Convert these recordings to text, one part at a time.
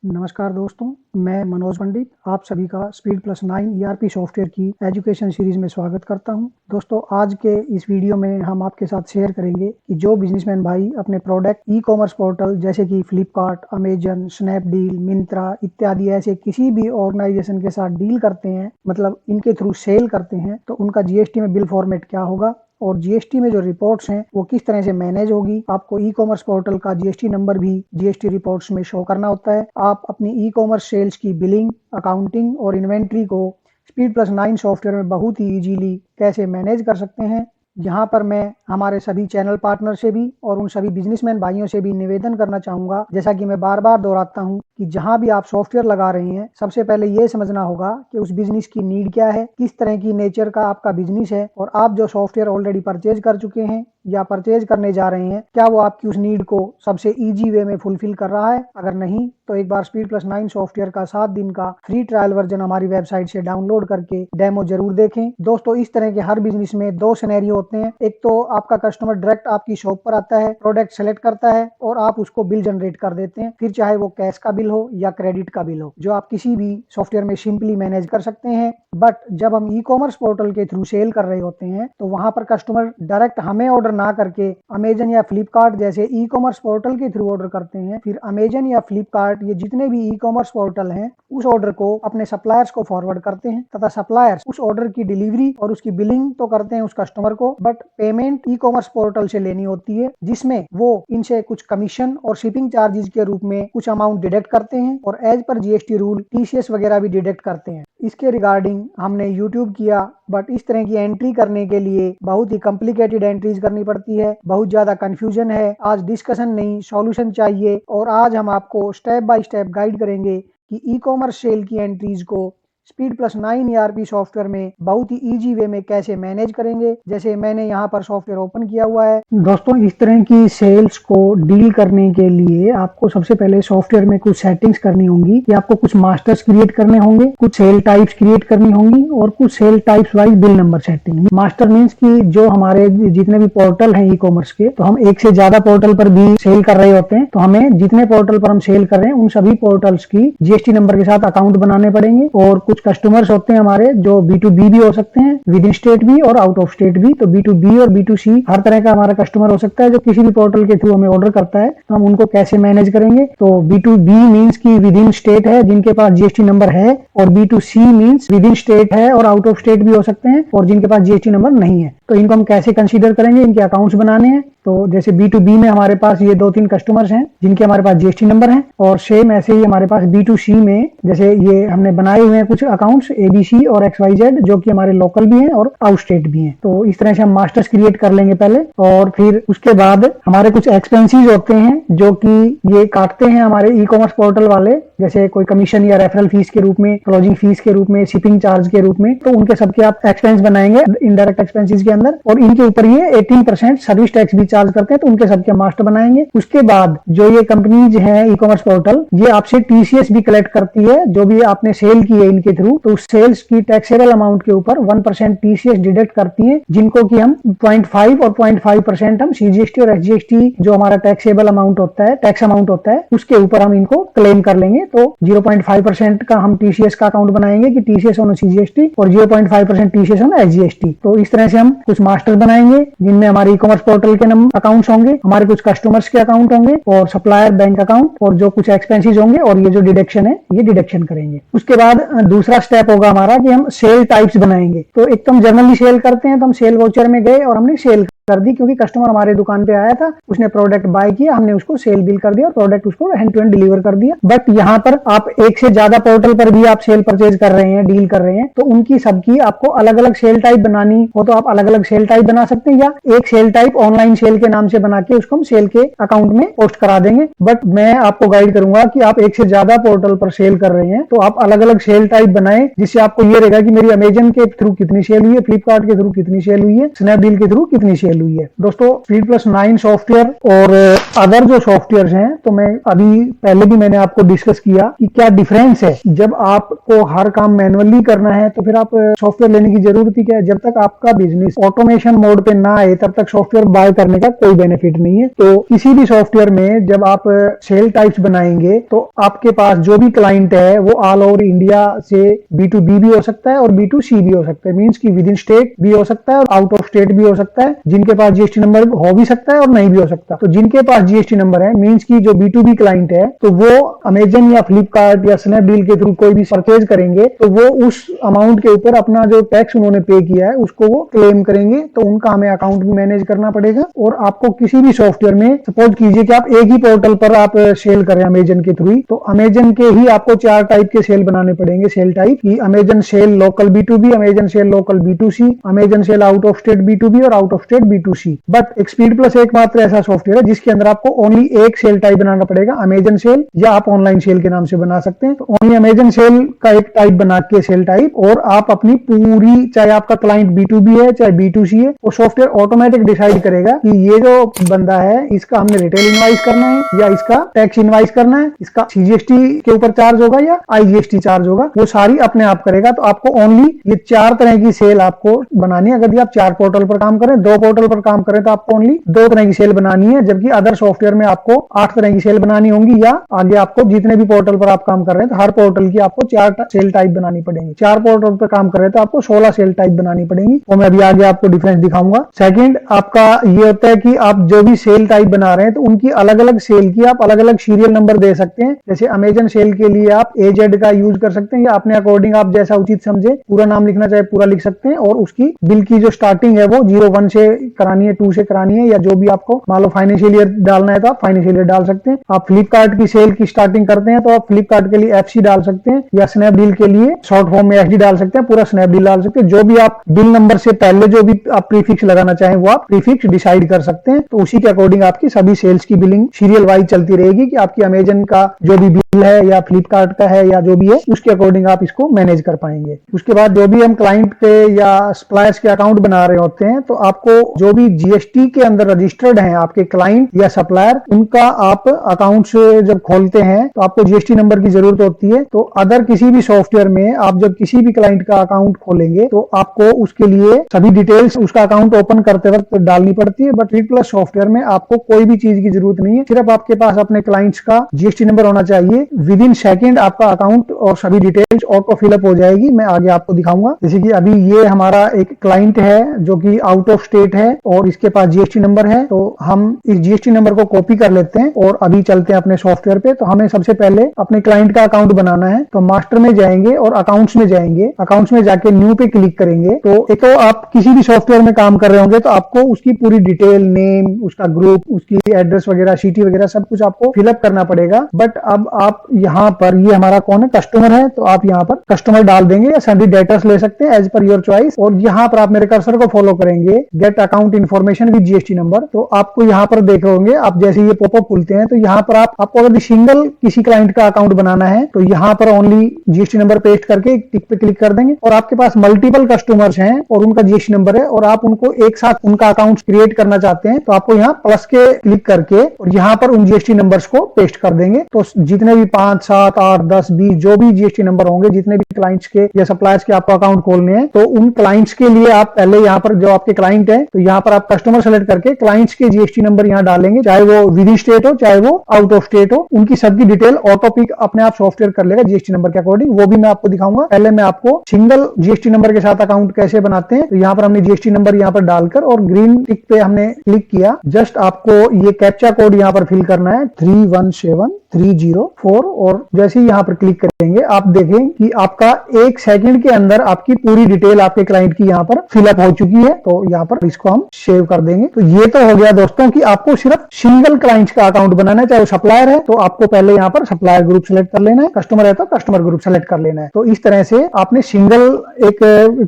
नमस्कार दोस्तों, मैं मनोज पंडित आप सभी का स्पीड प्लस 9 ईआरपी सॉफ्टवेयर की एजुकेशन सीरीज में स्वागत करता हूं। दोस्तों, आज के इस वीडियो में हम आपके साथ शेयर करेंगे कि जो बिजनेसमैन भाई अपने प्रोडक्ट ई कॉमर्स पोर्टल जैसे कि फ्लिपकार्ट, अमेजन, स्नैपडील, मिंत्रा इत्यादि ऐसे किसी भी ऑर्गेनाइजेशन के साथ डील करते हैं, मतलब इनके थ्रू सेल करते हैं, तो उनका जीएसटी में बिल फॉर्मेट क्या होगा और जीएसटी में जो रिपोर्ट्स हैं वो किस तरह से मैनेज होगी। आपको ई कॉमर्स पोर्टल का जीएसटी नंबर भी जीएसटी रिपोर्ट्स में शो करना होता है। आप अपनी ई कॉमर्स सेल्स की बिलिंग, अकाउंटिंग और इन्वेंट्री को स्पीड प्लस 9 सॉफ्टवेयर में बहुत ही इजीली कैसे मैनेज कर सकते हैं। यहाँ पर मैं हमारे सभी चैनल पार्टनर से भी और उन सभी बिजनेसमैन भाइयों से भी निवेदन करना चाहूँगा, जैसा कि मैं बार बार दोहराता हूँ कि जहाँ भी आप सॉफ्टवेयर लगा रहे हैं, सबसे पहले ये समझना होगा कि उस बिजनेस की नीड क्या है, किस तरह की नेचर का आपका बिजनेस है और आप जो सॉफ्टवेयर ऑलरेडी परचेज कर चुके हैं या परचेज करने जा रहे हैं, क्या वो आपकी उस नीड को सबसे इजी वे में फुलफिल कर रहा है। अगर नहीं तो एक बार स्पीड प्लस 9 सॉफ्टवेयर का 7 दिन का फ्री ट्रायल वर्जन हमारी वेबसाइट से डाउनलोड करके डेमो जरूर देखें। दोस्तों, इस तरह के हर बिजनेस में दो सिनेरियो होते हैं। एक तो आपका कस्टमर डायरेक्ट आपकी शॉप पर आता है, प्रोडक्ट सेलेक्ट करता है और आप उसको बिल जनरेट कर देते हैं, फिर चाहे वो कैश का बिल हो या क्रेडिट का बिल हो, जो आप किसी भी सॉफ्टवेयर में सिंपली मैनेज कर सकते हैं। बट जब हम ई कॉमर्स पोर्टल के थ्रू सेल कर रहे होते हैं तो वहां पर कस्टमर डायरेक्ट हमें ऑर्डर ना करके अमेजन या फ्लिपकार्ट जैसे ई कॉमर्स पोर्टल के थ्रू ऑर्डर करते हैं। फिर अमेजन या फ्लिपकार्ट ये जितने भी ई कॉमर्स पोर्टल हैं उस ऑर्डर को अपने सप्लायर्स को फॉरवर्ड करते हैं तथा सप्लायर्स उस ऑर्डर की डिलीवरी और उसकी बिलिंग तो करते हैं उस कस्टमर को, but payment e commerce portal से लेनी होती है, जिसमें वो इनसे कुछ कमीशन और शिपिंग चार्जेस के रूप में कुछ अमाउंट डिडक्ट करते हैं और as per GST rule TCS वगैरह भी डिडक्ट करते हैं। इसके रिगार्डिंग हमने यूट्यूब किया, बट इस तरह की एंट्री करने के लिए बहुत ही कॉम्प्लिकेटेड एंट्रीज करनी पड़ती है, बहुत ज्यादा कंफ्यूजन है। आज डिस्कशन नहीं, सॉल्यूशन चाहिए और आज हम आपको स्टेप बाय स्टेप गाइड करेंगे कि ई कॉमर्स सेल की एंट्रीज को स्पीड प्लस 9 ईआरपी सॉफ्टवेयर में बहुत ही इजी वे में कैसे मैनेज करेंगे। जैसे मैंने यहाँ पर सॉफ्टवेयर ओपन किया हुआ है। दोस्तों, इस तरह की सेल्स को डील करने के लिए आपको सबसे पहले सॉफ्टवेयर में कुछ सेटिंग्स करनी होंगी कि आपको कुछ मास्टर्स क्रिएट करने होंगे, कुछ सेल टाइप्स क्रिएट करनी होंगी और कुछ sale types wise bill number setting. Master means की जो हमारे जितने भी पोर्टल हैं ई कॉमर्स के, तो हम एक से ज्यादा पोर्टल पर भी सेल कर रहे होते हैं, तो हमें जितने पोर्टल पर हम सेल कर रहे हैं उन सभी पोर्टल्स की जीएसटी नंबर के साथ अकाउंट बनाने पड़ेंगे। और कुछ कस्टमर्स होते हैं हमारे जो B2B भी हो सकते हैं, विद इन स्टेट भी और आउट ऑफ स्टेट भी। तो B2B और B2C हर तरह का हमारा कस्टमर हो सकता है जो किसी भी पोर्टल के थ्रू हमें ऑर्डर करता है। तो हम उनको कैसे मैनेज करेंगे, तो B2B मीन्स की विद इन स्टेट है जिनके पास जीएसटी नंबर है, और B2C means with in state है और आउट ऑफ स्टेट भी हो सकते हैं और जिनके पास जीएसटी नंबर नहीं है। तो इनको हम कैसे कंसीडर करेंगे, इनके अकाउंट्स बनाने हैं। तो जैसे B2B में हमारे पास ये 2-3 कस्टमर्स हैं जिनके हमारे पास जीएसटी नंबर हैं, और सेम ऐसे ही हमारे पास B2C में जैसे ये हमने बनाए हुए हैं कुछ अकाउंट्स ABC और XYZ जो कि हमारे लोकल भी हैं और आउट स्टेट भी हैं। तो इस तरह से हम मास्टर्स क्रिएट कर लेंगे पहले, और फिर उसके बाद हमारे कुछ एक्सपेंसेस होते हैं जो कि ये काटते हैं हमारे ई कॉमर्स पोर्टल वाले, जैसे कोई कमीशन या रेफरल फीस के रूप में, क्लोजिंग फीस के रूप में, शिपिंग चार्ज के रूप में। तो उनके सबके आप एक्सपेंस बनाएंगे इनडायरेक्ट एक्सपेंसेस के अंदर, और इनके ऊपर ये 18% सर्विस टैक्स भी चार्ज करते हैं, तो उनके सबके मास्टर बनाएंगे। उसके बाद जो ये कंपनीज है ई कॉमर्स पोर्टल, ये आपसे टीसीएस भी कलेक्ट करती है जो भी आपने सेल की है इनके थ्रू। तो उस सेल्स की टैक्सेबल अमाउंट के ऊपर 1% टीसीएस डिडक्ट करती है, जिनको कि हम 0.5 और 0.5% हम सीजीएसटी और एसजीएसटी जो हमारा टैक्सेबल अमाउंट होता है, टैक्स अमाउंट होता है, उसके ऊपर हम इनको क्लेम कर लेंगे। तो 0.5% का हम टीसीएस का अकाउंट बनाएंगे कि टीसीएस ऑन सीजीएसटी और 0.5% टीसीएस ऑन एसजीएसटी। तो इस तरह से हम कुछ मास्टर बनाएंगे जिनमें हमारे ई कॉमर्स पोर्टल के अकाउंट्स होंगे, हमारे कुछ कस्टमर्स के अकाउंट होंगे और सप्लायर बैंक अकाउंट, और जो कुछ एक्सपेंसेस होंगे और ये जो डिडक्शन है ये डिडक्शन करेंगे। उसके बाद दूसरा स्टेप होगा हमारा कि हम सेल टाइप्स बनाएंगे। तो एक तो हम जनरली सेल करते हैं, तो हम सेल वाउचर में गए और हमने सेल कर दी, क्योंकि कस्टमर हमारे दुकान पे आया था, उसने प्रोडक्ट बाय किया, हमने उसको सेल बिल कर दिया और प्रोडक्ट उसको हैंड टू हैंड डिलीवर कर दिया। बट यहाँ पर आप एक से ज्यादा पोर्टल पर भी आप सेल परचेज कर रहे हैं, डील कर रहे हैं, तो उनकी सबकी आपको अलग अलग सेल टाइप बनानी हो तो आप अलग अलग सेल टाइप बना सकते हैं, या एक सेल टाइप ऑनलाइन सेल के नाम से बना के उसको हम सेल के अकाउंट में पोस्ट करा देंगे। बट मैं आपको गाइड करूंगा कि आप एक से ज्यादा पोर्टल पर सेल कर रहे हैं तो आप अलग अलग सेल टाइप बनाएं, जिससे आपको ये रहेगा कि मेरी अमेजन के थ्रू कितनी सेल हुई है, फ्लिपकार्ट के थ्रू कितनी सेल हुई है, स्नैपडील के थ्रू कितनी सेल सेल हुई है। दोस्तों स्पीड प्लस 9 सॉफ्टवेयर और अदर जो सॉफ्टवेयर हैं, तो मैं अभी पहले भी मैंने आपको डिस्कस किया कि क्या डिफरेंस है। जब आपको हर काम मैनुअली करना है तो फिर आप सॉफ्टवेयर लेने की जरूरत ही क्या है। जब तक आपका बिजनेस ऑटोमेशन मोड पे ना आए तब तक सॉफ्टवेयर बाय करने का कोई बेनिफिट नहीं है। तो किसी भी सॉफ्टवेयर में जब आप सेल टाइप्स बनाएंगे तो आपके पास जो भी क्लाइंट है वो ऑल ओवर इंडिया से B2B भी हो सकता है और B2C भी हो सकता है। मींस कि विद इन स्टेट भी हो सकता है और आउट ऑफ स्टेट भी हो सकता है। जिनके पास जीएसटी नंबर हो भी सकता है और नहीं भी हो सकता। तो जिनके पास जीएसटी नंबर है मींस की जो B2B क्लाइंट है तो वो अमेजन या फ्लिपकार्ट या स्नैपडील के थ्रू कोई भी परचेज करेंगे तो वो उस अमाउंट के ऊपर अपना जो टैक्स उन्होंने पे किया है उसको वो क्लेम करेंगे। तो उनका हमें अकाउंट भी मैनेज करना पड़ेगा। और आपको किसी भी सॉफ्टवेयर में सपोज कीजिए कि आप एक ही पोर्टल पर आप सेल करें अमेजन के थ्रू, तो अमेजन के ही आपको 4 टाइप के सेल बनाने पड़ेंगे। सेल टाइप की Amazon sale local B2B, Amazon sale local B2C, Amazon sale out of state B2B और out of state B2C। But एक स्पीड प्लस एकमात्र ऐसा सॉफ्टवेयर है जिसके अंदर आपको ओनली एक सेल टाइप बनाना पड़ेगा, अमेजन सेल, या आप ऑनलाइन सेल के नाम से बना सकते हैं। तो ओनली अमेजन सेल का एक टाइप बना के सेल टाइप, और आप अपनी पूरी, चाहे आपका क्लाइंट B2B है चाहे B2C है, वो सॉफ्टवेयर ऑटोमेटिक डिसाइड करेगा कि ये जो बंदा है इसका हमने रिटेल इनवाइस करना है या इसका टैक्स इनवाइस करना है, इसका CGST के ऊपर चार्ज होगा या IGST चार्ज होगा, वो सारी अपने आप करेगा। तो आपको ओनली ये 4 तरह की सेल आपको बनानी है। अगर आप 4 पोर्टल पर काम करें, 2 पोर्टल पर काम करें तो आपको ओनली 2 तरह की सेल बनानी है, जबकि अदर सॉफ्टवेयर में आपको 8 तरह की सेल बनानी होंगी, या आगे आपको जितने भी पोर्टल पर आप काम कर रहे हैं तो हर पोर्टल की आपको 4 सेल टाइप बनानी पड़ेगी। 4 पोर्टल पर काम कर रहे हैं तो आपको 16 सेल टाइप बनानी पड़ेगी। और मैं अभी आगे आपको डिफरेंस दिखाऊंगा। सेकंड आपका ये होता है कि आप जो भी सेल टाइप बना रहे हैं तो उनकी अलग अलग सेल की आप अलग अलग सीरियल नंबर दे सकते हैं। जैसे अमेजन सेल के लिए आप AZ का यूज कर सकते हैं, या अपने अकॉर्डिंग आप जैसा उचित समझे पूरा नाम लिखना चाहे पूरा लिख सकते हैं। और उसकी बिल की जो स्टार्टिंग है वो 01 से करानी है, 2 से करानी है, या जो भी आपको मान लो फाइनेंशियल ईयर डालना है तो आप फाइनेंशियल ईयर डाल सकते हैं। आप फ्लिपकार्ट की सेल की स्टार्टिंग करते हैं तो आप फ्लिपकार्ट के लिए FC डाल सकते हैं, या स्नैपडील के लिए शॉर्ट फॉर्म में SD डाल सकते हैं, पूरा स्नैपडील डाल सकते हैं। जो भी आप बिल नंबर से पहले जो भी आप प्रीफिक्स लगाना चाहें वो आप प्रीफिक्स डिसाइड कर सकते हैं। तो उसी के अकॉर्डिंग आपकी सभी सेल्स की बिलिंग सीरियल वाइज चलती रहेगी कि आपकी अमेजन का जो भी बिल है या फ्लिपकार्ट का है या जो भी है उसके अकॉर्डिंग आप इसको मैनेज कर पाएंगे। उसके बाद जो भी हम क्लाइंट के या सप्लायर्स के अकाउंट बना रहे होते हैं तो आपको जो भी GST के अंदर रजिस्टर्ड हैं आपके क्लाइंट या सप्लायर, उनका आप अकाउंट जब खोलते हैं तो आपको GST नंबर की जरूरत होती है। तो अदर किसी भी सॉफ्टवेयर में आप जब किसी भी क्लाइंट का अकाउंट खोलेंगे तो आपको उसके लिए सभी डिटेल्स उसका अकाउंट ओपन करते वक्त डालनी पड़ती है। बट स्पीड प्लस सॉफ्टवेयर में आपको कोई भी चीज की जरूरत नहीं है, सिर्फ आपके पास अपने क्लाइंट्स का GST नंबर होना चाहिए। विद इन सेकेंड आपका अकाउंट और सभी डिटेल्स ऑटो फिलअप हो जाएगी। मैं आगे आपको दिखाऊंगा। जैसे कि अभी ये हमारा एक क्लाइंट है जो कि आउट ऑफ स्टेट है और इसके पास GST नंबर है, तो हम इस GST नंबर को कॉपी कर लेते हैं और अभी चलते हैं अपने सॉफ्टवेयर पे। तो हमें सबसे पहले अपने क्लाइंट का अकाउंट बनाना है, तो मास्टर में जाएंगे और अकाउंट्स में जाएंगे। अकाउंट्स में जाके न्यू पे क्लिक करेंगे। तो एक तो आप किसी भी सॉफ्टवेयर में काम कर रहे होंगे तो आपको उसकी पूरी डिटेल, नेम, उसका ग्रुप, उसकी एड्रेस वगैरह, सिटी वगैरह सब कुछ आपको फिलअप करना पड़ेगा। बट अब आप यहाँ पर, ये हमारा कौन है, कस्टमर है, तो आप यहाँ पर कस्टमर डाल देंगे या सभी डेटास ले सकते हैं एज पर योर चॉइस। और यहाँ पर आप मेरे कर्सर को फॉलो करेंगे, gate account information with GST number. तो आपको यहाँ पर देख होंगे, आप जैसे ये पॉपअप खुलते हैं तो यहाँ पर आपको अगर सिंगल किसी क्लाइंट का अकाउंट बनाना है तो यहाँ पर ओनली GST नंबर पेस्ट करके टिक पे क्लिक कर देंगे। और आपके पास मल्टीपल कस्टमर्स हैं और उनका GST नंबर है और आप उनको एक साथ उनका अकाउंट क्रिएट करना चाहते हैं तो आपको यहाँ प्लस के क्लिक करके और यहाँ पर उन GST नंबर्स को पेस्ट कर देंगे। तो जितने भी 5, 7, 8, 10, 20 जो भी GST नंबर होंगे, जितने भी क्लाइंट्स के या सप्लायर्स के आपको अकाउंट खोलने हैं, तो उन क्लाइंट्स के लिए आप पहले यहाँ पर जो आपके क्लाइंट है तो यहाँ पर आप कस्टमर सेलेक्ट करके क्लाइंट्स के GST नंबर यहाँ डालेंगे, चाहे वो विद इन स्टेट हो चाहे वो आउट ऑफ स्टेट हो। उनकी सबकी डिटेल ऑटो पिक अपने आप सॉफ्टवेयर कर लेगा GST नंबर के अकॉर्डिंग। वो भी मैं आपको दिखाऊंगा। पहले मैं आपको सिंगल GST नंबर के साथ अकाउंट कैसे बनाते हैं। तो यहाँ पर हमने GST नंबर यहाँ पर डालकर और ग्रीन टिक पे हमने क्लिक किया। जस्ट आपको ये कैप्चा कोड यहाँ पर फिल करना है 317304 और जैसे ही यहाँ पर क्लिक करेंगे आप देखें कि आपका 1 सेकंड के अंदर आपकी पूरी डिटेल आपके क्लाइंट की यहाँ पर फिलअप हो चुकी है। तो यहाँ पर इसको हम सेव कर देंगे। तो ये तो हो गया दोस्तों कि आपको सिर्फ सिंगल क्लाइंट का अकाउंट बनाना है। चाहे वो सप्लायर है तो आपको पहले यहाँ पर सप्लायर ग्रुप सेलेक्ट कर लेना है, कस्टमर है तो कस्टमर ग्रुप सेलेक्ट कर लेना है। तो इस तरह से आपने सिंगल एक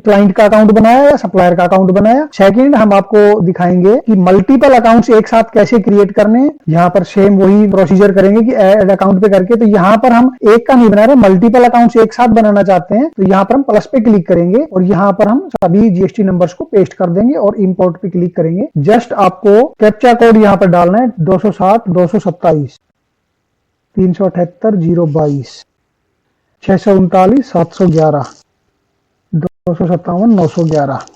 क्लाइंट का अकाउंट बनाया या सप्लायर का अकाउंट बनाया। सेकंड हम आपको दिखाएंगे कि मल्टीपल अकाउंट्स एक साथ कैसे क्रिएट करने हैं। यहाँ पर सेम वही प्रोसीजर करेंगे कि ऐड अकाउंट पे करके करके, तो यहाँ पर हम एक का नहीं बना रहे, मल्टीपल अकाउंट्स एक साथ बनाना चाहते हैं, तो यहाँ पर हम प्लस पे क्लिक करेंगे और यहाँ पर हम सभी जीएसटी नंबर्स को पेस्ट कर देंगे और इंपोर्ट पे क्लिक करेंगे। जस्ट आपको कैप्चा कोड यहाँ पर डालना है 260 227 378 022 639 711 257 911।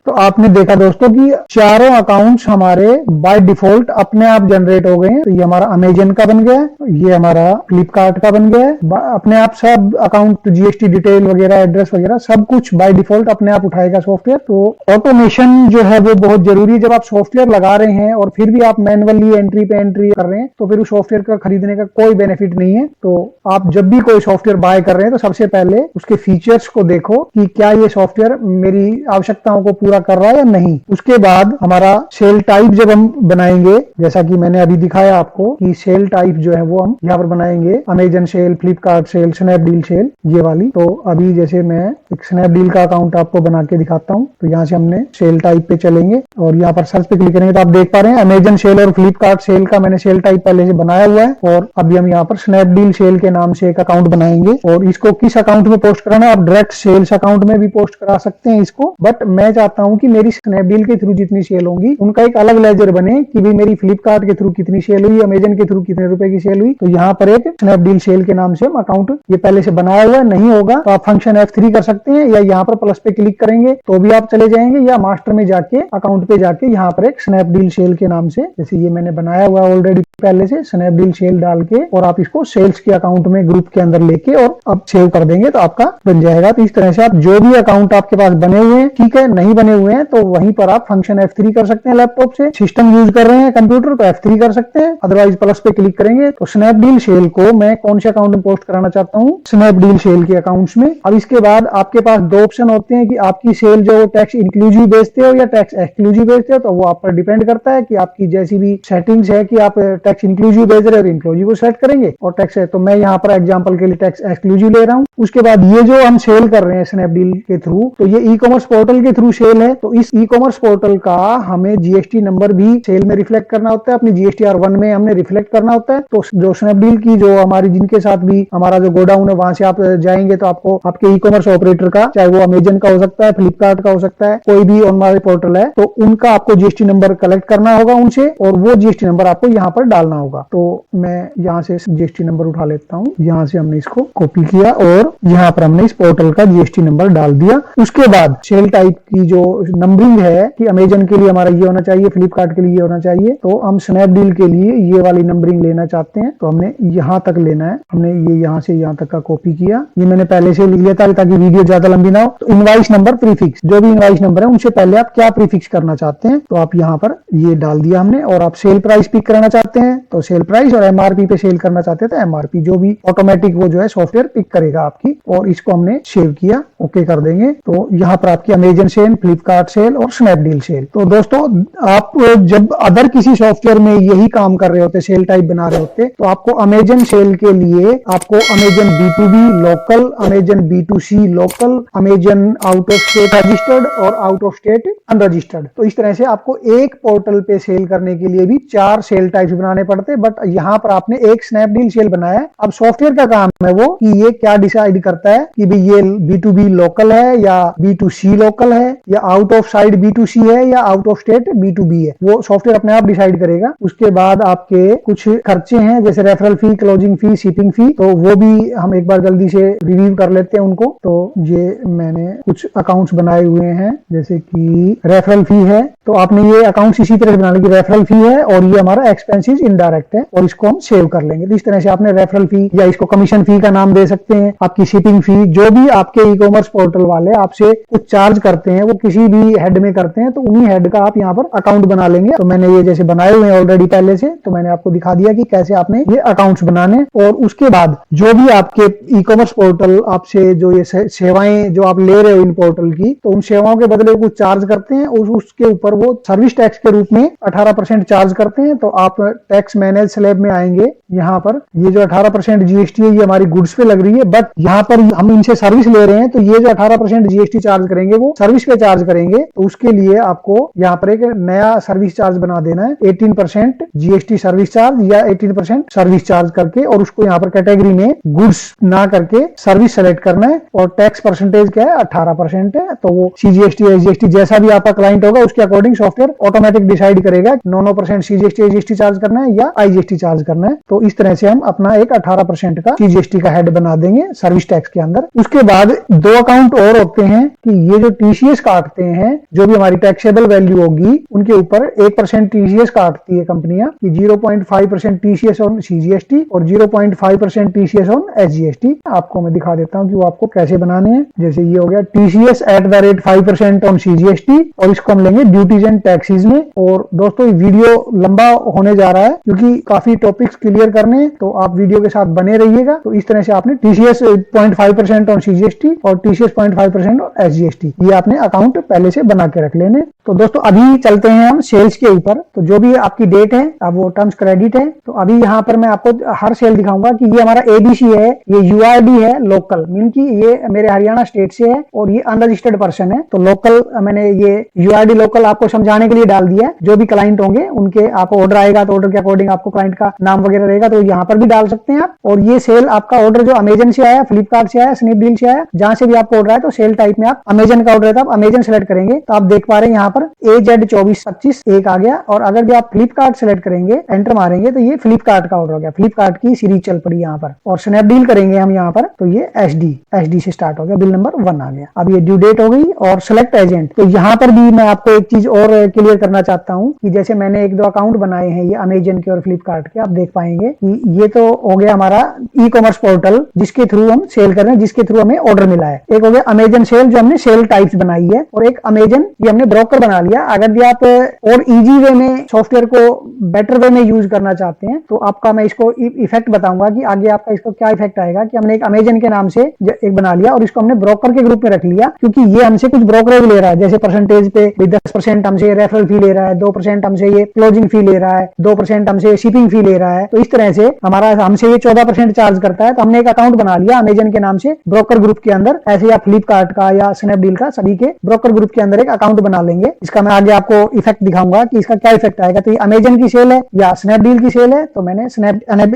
तो आपने देखा दोस्तों कि चारों अकाउंट्स हमारे बाय डिफॉल्ट अपने आप जनरेट हो गए हैं। तो ये हमारा अमेजन का बन गया है, ये हमारा फ्लिपकार्ट का बन गया है। अपने आप सब अकाउंट जीएसटी डिटेल वगैरह, एड्रेस वगैरह सब कुछ बाय डिफॉल्ट अपने आप उठाएगा सॉफ्टवेयर। तो ऑटोमेशन जो है वो बहुत जरूरी है। जब आप सॉफ्टवेयर लगा रहे हैं और फिर भी आप मैनुअली एंट्री पे एंट्री कर रहे हैं, तो फिर उस सॉफ्टवेयर का खरीदने का कोई बेनिफिट नहीं है। तो आप जब भी कोई सॉफ्टवेयर बाय कर रहे हैं, तो सबसे पहले उसके फीचर्स को देखो कि क्या ये सॉफ्टवेयर मेरी आवश्यकताओं को पूरा कर रहा है या नहीं। उसके बाद हमारा सेल टाइप जब हम बनाएंगे, जैसा कि मैंने अभी दिखाया आपको कि सेल टाइप जो है वो हम यहाँ पर बनाएंगे, Amazon sale, Flipkart sale, Snapdeal sale, ये वाली। तो अभी जैसे मैं एक स्नैपडील का अकाउंट आपको बना के दिखाता हूँ। तो यहाँ से हमने सेल टाइप पे चलेंगे और यहाँ पर सर्च पे क्लिक करेंगे तो आप देख पा रहे हैं अमेजन सेल और फ्लिपकार्ट सेल का मैंने सेल टाइप पहले से बनाया हुआ है। और अभी हम यहाँ पर स्नैपडील सेल के नाम से एक अकाउंट बनाएंगे और इसको किस अकाउंट में पोस्ट कराना है, आप डायरेक्ट सेल्स अकाउंट में भी पोस्ट करा सकते हैं इसको। बट मैं चाहता हूँ कि मेरी स्नैपडील के थ्रू जितनी सेल होंगी उनका एक अलग लेजर बने कि भाई मेरी फ्लिपकार्ट के थ्रू कितनी सेल हुई, अमेजन के थ्रू कितने रुपए की सेल हुई। तो यहाँ पर एक स्नैपडील सेल के नाम से हम अकाउंट ये पहले से बनाया हुआ है। नहीं होगा तो आप फंक्शन F3 कर सकते हैं या यहाँ पर प्लस पे क्लिक करेंगे तो भी आप चले जाएंगे, या मास्टर में जाके अकाउंट पे जाके यहाँ पर एक स्नैपडील सेल के नाम से, जैसे ये मैंने बनाया हुआ है ऑलरेडी पहले से, स्नैपडील सेल डाल के और आप इसको सेल्स के अकाउंट में ग्रुप के अंदर लेके और अब सेव कर देंगे तो आपका बन जाएगा। तो इस तरह से आप जो भी अकाउंट आपके पास बने हुए हैं, ठीक है, नहीं बने हुए हैं तो वहीं पर आप फंक्शन F3 कर सकते हैं। लैपटॉप से सिस्टम यूज कर रहे हैं कंप्यूटर तो F3 कर सकते हैं, अदरवाइज प्लस पे क्लिक करेंगे। तो स्नैपडील सेल को मैं कौन से अकाउंट में पोस्ट कराना चाहता हूँ, स्नैपडील सेल के अकाउंट्स में। अब इसके बाद आपके पास दो ऑप्शन होते हैं कि आपकी सेल जो टैक्स इंक्लूसिव बेचते हो या टैक्स एक्सक्लूसिव बेचते हो, तो वो आप पर डिपेंड करता है कि आपकी जैसी भी सेटिंग्स है कि आप टैक्स इंक्लूसिव बेच रहे हो, इंक्लूसिव को सेट करेंगे और टैक्स है तो मैं यहाँ पर एग्जांपल के लिए टैक्स एक्सक्लूसिव ले रहा हूँ। उसके बाद ये जो हम सेल कर रहे हैं स्नैपडील के थ्रू, तो ये ई कॉमर्स पोर्टल के थ्रू सेल है। तो इस ई कॉमर्स पोर्टल का हमें जीएसटी नंबर भी सेल में रिफ्लेक्ट करना होता है, अपनी GSTR1 में हमने रिफ्लेक्ट करना होता है। तो जो स्नैपडील की जो हमारी जिनके साथ भी हमारा जो गोडाउन है वहां से आप जाएंगे तो आपको आपके ई कॉमर्स ऑपरेटर का, चाहे वो अमेजन का हो सकता है, फ्लिपकार्ट का हो सकता है, कोई भी हमारे पोर्टल है, तो उनका आपको जीएसटी नंबर कलेक्ट करना होगा उनसे और वो जीएसटी नंबर आपको यहाँ पर डालना होगा। तो मैं यहाँ से जीएसटी नंबर उठा लेता हूँ, यहाँ से हमने इसको कॉपी किया और यहाँ पर हमने इस पोर्टल का जीएसटी नंबर डाल दिया। उसके बाद सेल टाइप की जो नंबरिंग है कि अमेजन के लिए हमारा ये होना चाहिए, फ्लिपकार्ट के लिए ये होना चाहिए, तो हम स्नैपडील के लिए ये वाली नंबरिंग लेना चाहते हैं तो हमने यहाँ तक लेना है। हमने ये यहाँ से यहाँ तक का कॉपी किया, ये मैंने पहले से लिख लिया था ताकि वीडियो ज्यादा लंबी ना हो। तो इनवाइस नंबर, प्रीफिक्स, जो भी इनवाइस नंबर है उनसे पहले आप क्या प्रीफिक्स करना चाहते हैं तो आप यहाँ पर ये डाल दिया हमने। और आप सेल प्राइस पिक कराना चाहते हैं तो सेल प्राइस, और एमआरपी पे सेल करना चाहते हैं तो एमआरपी, जो भी ऑटोमेटिक वो जो है सॉफ्टवेयर पिक करेगा आपकी। और इसको हमने सेव किया, ओके कर देंगे। तो यहाँ पर आपकी अमेजन सेल, फ्लिपकार्ट सेल और स्नैपडील सेल। तो दोस्तों आप जब अदर किसी सॉफ्टवेयर में यही काम कर रहे होते, सेल टाइप बना रहे होते, तो आपको अमेजन सेल के लिए आपको Amazon B2B local, Amazon B2C local, Amazon out of state registered और आउट ऑफ स्टेट अनरजिस्टर्ड, तो इस तरह से आपको एक पोर्टल पे सेल करने के लिए भी 4 सेल टाइप्स बनाने पड़ते। बट यहाँ पर आपने एक स्नैपडील सेल बनाया है। अब सॉफ्टवेयर का काम है वो कि ये क्या डिसाइड करता है कि भाई ये B2B लोकल है या B2C लोकल है या आउट ऑफ साइड B2C है या आउट ऑफ स्टेट B2B है, वो सॉफ्टवेयर अपने आप डिसाइड करेगा। उसके बाद आपके कुछ खर्चे हैं जैसे referral fee, closing fee, shipping फी, तो वो भी हम एक बार जल्दी से रिव्यू कर लेते हैं उनको। तो ये मैंने कुछ अकाउंट्स बनाए हुए हैं, जैसे कि रेफरल फी है तो आपने ये अकाउंट्स इसी तरह से बना लेंगे, रेफरल फी है और ये हमारा एक्सपेंसेस इनडायरेक्ट है और इसको हम सेव कर लेंगे। तो इस तरह से आपने रेफरल फी या इसको कमीशन फी का नाम दे सकते हैं, आपकी शिपिंग फी, जो भी आपके ई कॉमर्स पोर्टल वाले आपसे कुछ चार्ज करते हैं वो किसी भी हेड में करते हैं तो उन्हीं हेड का आप यहाँ पर अकाउंट बना लेंगे। तो मैंने ये जैसे बनाए हुए हैं ऑलरेडी पहले से, तो मैंने आपको दिखा दिया कि कैसे आपने ये अकाउंट्स बनाने। और उसके बाद जो भी आपके ई कॉमर्स पोर्टल आपसे जो ये सेवाएं जो आप ले रहे हो इन पोर्टल की, तो उन सेवाओं के बदले कुछ चार्ज करते हैं और उसके ऊपर वो सर्विस टैक्स के रूप में 18% चार्ज करते हैं। तो आप टैक्स मैनेज स्लैब में आएंगे, यहाँ पर ये जो 18% जीएसटी है ये हमारी गुड्स पे लग रही है, बट यहाँ पर हम इनसे सर्विस ले रहे हैं तो ये जो 18% जीएसटी चार्ज करेंगे वो सर्विस पे चार्ज करेंगे तो उसके लिए आपको यहाँ पर एक नया सर्विस चार्ज बना देना है 18% जीएसटी सर्विस चार्ज या 18% सर्विस चार्ज करके, और उसको यहाँ पर कैटेगरी में गुड्स ना करके सर्विस सेलेक्ट करना है। और टैक्स परसेंटेज क्या है, 18% है। तो वो सीजीएसटी एसजीएसटी जैसा भी आपका क्लाइंट होगा उसके अकॉर्डिंग सॉफ्टवेयर ऑटोमेटिक डिसाइड करेगा 9% सीजीएसटी एसजीएसटी चार्ज करना है या आईजीएसटी चार्ज करना है। तो इस तरह से हम अपना एक 18% का सीजीएसटी का हेड बना देंगे सर्विस टैक्स के अंदर। उसके बाद दो अकाउंट और होते हैं कि ये जो टीसीएस काटते हैं, जो भी हमारी टैक्सेबल वैल्यू होगी उनके ऊपर 1% टीसीएस काटती है कंपनियां, कि 0.5% टीसीएस ऑन सीजीएसटी और 0.5% टीसीएस ऑन एसजीएसटी। आपको मैं दिखा देता हूं कि वो आपको कैसे बनाने हैं। जैसे ये हो गया TCS at the rate 5% on CGST, और इसको हम लेंगे ड्यूटीज एंड टैक्सेस में। और दोस्तों ये वीडियो लंबा होने जा रहा है क्योंकि काफी टॉपिक्स क्लियर करने हैं, तो आप वीडियो के साथ बने रहिएगा। तो इस तरह से आपने टीसीएस 0.5% ऑन सीजीएसटी और टीसीएस 0.5% ऑन एसजीएसटी ये आपने अकाउंट पहले से बना के रख लेने। तो दोस्तों अभी चलते हैं हम सेल्स के ऊपर। तो जो भी आपकी डेट है अब वो टर्म्स क्रेडिट है। तो अभी यहाँ पर मैं आपको हर सेल दिखाऊंगा कि ये हमारा एबीसी है, ये यूआरडी है लोकल, मीन की ये मेरे हरियाणा स्टेट से है और ये अनरजिस्टर्ड पर्सन है। तो लोकल मैंने ये यूआरडी लोकल आपको समझाने के लिए डाल दिया है। जो भी क्लाइंट होंगे उनके आपको ऑर्डर आएगा तो ऑर्डर के अकॉर्डिंग आपको क्लाइंट का नाम वगैरह रहेगा, तो यहाँ पर भी डाल सकते हैं आप। और ये सेल आपका ऑर्डर जो अमेजन से आया, फ्लिपकार्ट से आया, स्नैपडील से आया, जहां से भी आपको ऑर्डर आया तो सेल टाइप में आप अमेजन का ऑर्डर है तो आप अमेजन सेलेक्ट करेंगे। तो आप देख पा रहे हैं यहाँ पर AZ2425 एक आ गया। और अगर भी आप फ्लिपकार्ट सेलेक्ट करेंगे, एंटर मारेंगे तो ये फ्लिपकार्ट का ऑर्डर हो गया, फ्लिपकार्ट की सीरीज चल पड़ी यहाँ पर। और स्नैपडील करेंगे हम यहाँ पर तो ये एसडी से स्टार्ट हो गया, बिल नंबर 1 आ गया। अब ये ड्यू डेट हो गई। और सिलेक्ट एजेंट, तो यहाँ पर भी मैं आपको एक चीज और क्लियर करना चाहता हूँ कि जैसे मैंने 1-2 अकाउंट बनाए हैं ये अमेजन के और फ्लिपकार्ट के, आप देख पाएंगे कि ये तो हो गया हमारा ई कॉमर्स पोर्टल जिसके थ्रू हम सेल कर रहे हैं, जिसके थ्रू हमें ऑर्डर मिला है। एक हो गया अमेजन सेल जो हमने सेल टाइप्स बनाई है, और एक अमेजन ये हमने ब्रोकर बना लिया। अगर भी आप और इजी वे में सॉफ्टवेयर को बेटर वे में यूज करना चाहते हैं तो आपका मैं इसको इफेक्ट बताऊंगा कि आगे आपका इसको क्या इफेक्ट आएगा। कि हमने एक अमेजन के नाम से एक बना लिया और इसको हमने ब्रोकर के ग्रुप में रख लिया, क्योंकि ये हमसे कुछ ब्रोकरेज ले रहा है। जैसे परसेंटेज पे 10% हमसे रेफरल फी ले रहा है, 2% हमसे ये क्लोजिंग फी ले रहा है, 2% हमसे शिपिंग फी ले रहा है। तो इस तरह से हमारा हमसे ये 14% चार्ज करता है। तो हमने एक अकाउंट बना लिया अमेजन के नाम से ब्रोकर ग्रुप के अंदर। ऐसे आप फ्लिपकार्ट का या स्नैपडील का सभी के ब्रोकर ग्रुप के अंदर एक अकाउंट बना लेंगे। इसका मैं आगे आपको इफेक्ट दिखाऊंगा कि इसका क्या इफेक्ट आएगा। तो ये अमेजन की सेल है या स्नैपडील की सेल है, तो मैंने